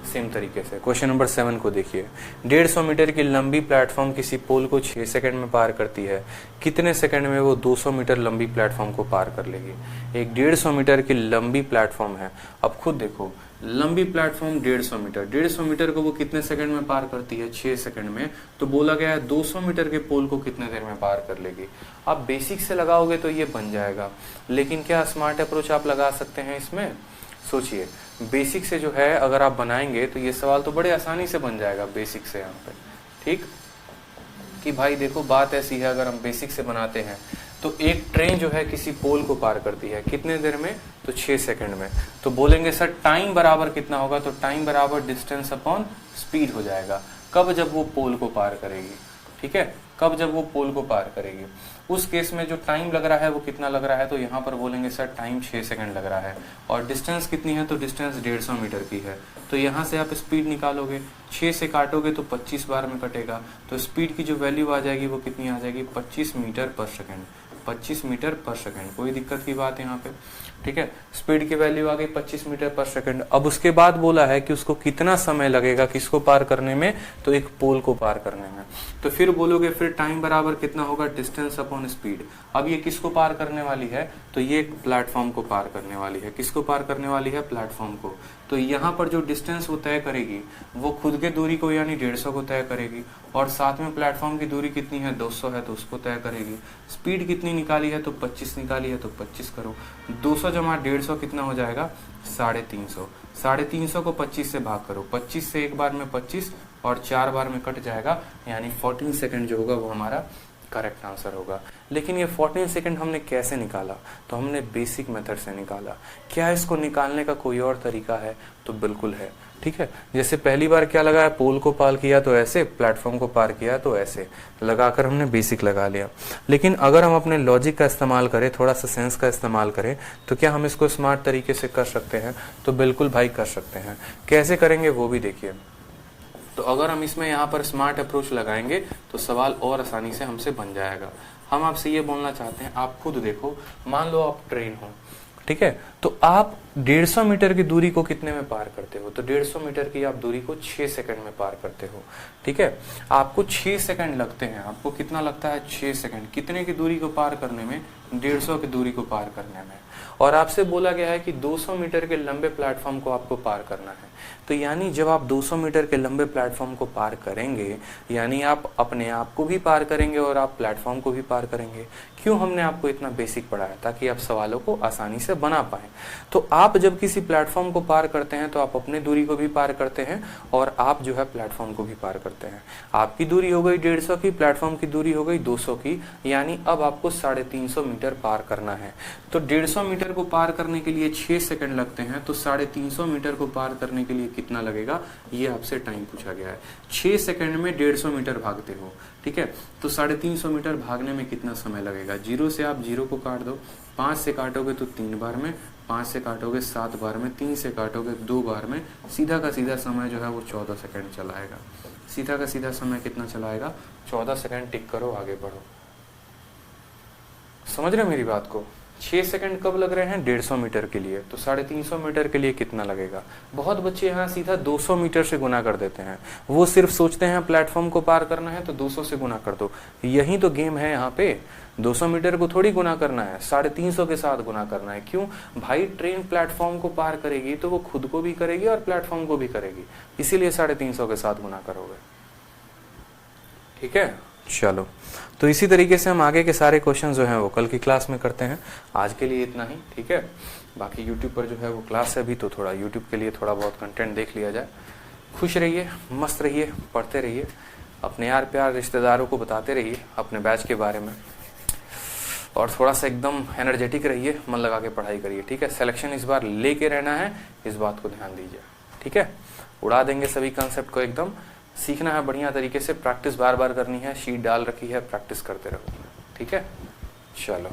सेम तरीके से क्वेश्चन नंबर 7 को देखिए। 150 मीटर की लंबी प्लेटफॉर्म किसी पोल को 6 सेकंड में पार करती है, कितने सेकंड में वो 200 मीटर लंबी प्लेटफॉर्म को पार कर लेगी। एक 150 मीटर की लंबी प्लेटफॉर्म है, अब खुद देखो, लंबी प्लेटफॉर्म 150 मीटर, 150 मीटर को वो कितने सेकंड में पार करती है, 6 सेकंड में। तो बोला गया है 200 मीटर के पोल को कितने देर में पार कर लेगी। आप बेसिक से लगाओगे तो ये बन जाएगा, लेकिन क्या स्मार्ट अप्रोच आप लगा सकते हैं इसमें, सोचिए। बेसिक से जो है अगर आप बनाएंगे तो ये सवाल तो बड़े आसानी से बन जाएगा बेसिक से यहाँ पे, ठीक। कि भाई देखो बात ऐसी है, अगर हम बेसिक से बनाते हैं तो एक ट्रेन जो है किसी पोल को पार करती है कितने देर में, तो 6 सेकंड में। तो बोलेंगे सर टाइम बराबर कितना होगा, तो टाइम बराबर डिस्टेंस अपॉन स्पीड हो जाएगा। कब, जब वो पोल को पार करेगी, ठीक है, कब, जब वो पोल को पार करेगी। उस केस में जो टाइम लग रहा है वो कितना लग रहा है, तो यहाँ पर बोलेंगे सर टाइम 6 सेकंड लग रहा है। और डिस्टेंस कितनी है, तो डिस्टेंस 150 मीटर की है। तो यहाँ से आप स्पीड निकालोगे, 6 से काटोगे तो 25 बार में कटेगा। तो स्पीड की जो वैल्यू आ जाएगी वो कितनी आ जाएगी, 25 मीटर पर सेकंड। 25 मीटर पर सेकंड, कोई दिक्कत की बात यहाँ पे, ठीक है। स्पीड की वैल्यू आ गई 25 मीटर पर सेकंड। अब उसके बाद बोला है कि उसको कितना समय लगेगा किसको पार करने में, तो एक पोल को पार करने में। तो फिर बोलोगे फिर टाइम बराबर कितना होगा, डिस्टेंस अपॉन स्पीड। अब ये किसको पार करने वाली है, तो ये एक प्लेटफॉर्म को पार करने वाली है। किसको पार करने वाली है, प्लेटफॉर्म को। तो यहाँ पर जो डिस्टेंस वो तय करेगी वो खुद के दूरी को यानी 150 को तय करेगी, और साथ में प्लेटफॉर्म की दूरी कितनी है 200 है तो उसको तय करेगी। स्पीड कितनी निकाली है, तो 25 निकाली है, तो 25 करो। 200 जमा 150 कितना हो जाएगा, 350। 350 को 25 से भाग करो, 25 से एक बार में 25 और 4 बार में कट जाएगा, यानी 14 सेकंड जो होगा वो हमारा करेक्ट आंसर होगा। लेकिन ये 14 सेकंड हमने कैसे निकाला, तो हमने बेसिक मेथड से निकाला। क्या इसको निकालने का कोई और तरीका है, तो बिल्कुल है, ठीक है। जैसे पहली बार क्या लगा है, पोल को पार किया तो ऐसे, प्लेटफॉर्म को पार किया तो ऐसे, लगाकर हमने बेसिक लगा लिया। लेकिन अगर हम अपने लॉजिक का इस्तेमाल करें, थोड़ा सा सेंस का इस्तेमाल करें, तो क्या हम इसको स्मार्ट तरीके से कर सकते हैं, तो बिल्कुल भाई कर सकते हैं। कैसे करेंगे वो भी देखिए। तो अगर हम इसमें यहाँ पर स्मार्ट अप्रोच लगाएंगे तो सवाल और आसानी से हमसे बन जाएगा। हम आपसे ये बोलना चाहते हैं, आप खुद देखो, मान लो आप ट्रेन हो, ठीक है। तो आप 150 मीटर की दूरी को कितने में पार करते हो? तो 150 मीटर की आप दूरी को 6 सेकंड में पार करते हो, ठीक है। आपको 6 सेकंड लगते हैं। आपको कितना लगता है? 6 सेकंड। कितने की दूरी को पार करने में? 150 की दूरी को पार करने में। और आपसे बोला गया है कि 200 मीटर के लंबे प्लेटफॉर्म को आपको पार करना है। तो यानी जब आप 200 मीटर के लंबे प्लेटफॉर्म को पार करेंगे, यानी आप अपने आप को भी पार करेंगे और आप प्लेटफॉर्म को भी पार करेंगे। क्यों हमने आपको इतना बेसिक पढ़ाया? ताकि आप सवालों को आसानी से बना पाए। तो आप जब किसी प्लेटफॉर्म को पार करते हैं तो आप अपने दूरी को भी पार करते हैं और आप जो है प्लेटफॉर्म को भी पार करते हैं। आपकी दूरी हो गई 150 की, प्लेटफॉर्म की दूरी हो गई 200 की, यानी अब आपको 350 मीटर पार करना है। तो 150 मीटर को पार करने के लिए 6 सेकंड लगते हैं, तो 350 मीटर को पार करने के लिए कितना लगेगा? ये आपसे टाइम पूछा गया है। 6 सेकंड में 150 मीटर भागते हो, ठीक है। तो 350 मीटर भागने में कितना समय लगेगा? 0 से आप 0 को काट दो, 5 से काटोगे तो 3 बार में, 5 से काटोगे 7 बार में, 3 से काटोगे 2 बार में, सीधा का सीधा समय जो है वो 14 सेकंड चलाएगा। सीधा का सीधा समय कितना चलाएगा? 14 सेकंड। टिक करो, आगे बढ़ो। समझ रहे हो मेरी बात को? 6 सेकंड कब लग रहे हैं? 150 मीटर के लिए। तो 350 मीटर के लिए कितना लगेगा? बहुत बच्चे यहाँ सीधा 200 मीटर से गुना कर देते हैं। वो सिर्फ सोचते हैं प्लेटफॉर्म को पार करना है तो 200 से गुना कर दो। यही तो गेम है यहाँ पे। 200 मीटर को थोड़ी गुना करना है, 350 के साथ गुना करना है। क्यों भाई? ट्रेन प्लेटफॉर्म को पार करेगी तो वो खुद को भी करेगी और प्लेटफॉर्म को भी करेगी, इसीलिए 350 के साथ गुना करोगे, ठीक है। चलो, तो इसी तरीके से हम आगे के सारे क्वेश्चन जो हैं वो कल की क्लास में करते हैं। आज के लिए इतना ही, ठीक है। बाकी YouTube पर जो है वो क्लास है अभी, तो थोड़ा YouTube के लिए थोड़ा बहुत कंटेंट देख लिया जाए। खुश रहिए, मस्त रहिए, पढ़ते रहिए, अपने यार प्यार रिश्तेदारों को बताते रहिए अपने बैच के बारे में, और थोड़ा सा एकदम एनर्जेटिक रहिए, मन लगा के पढ़ाई करिए, ठीक है। सिलेक्शन इस बार लेके रहना है, इस बात को ध्यान दीजिए, ठीक है। उड़ा देंगे सभी कंसेप्ट को एकदम। सीखना है बढ़िया तरीके से, प्रैक्टिस बार बार करनी है, शीट डाल रखी है, प्रैक्टिस करते रहो, ठीक है। चलो।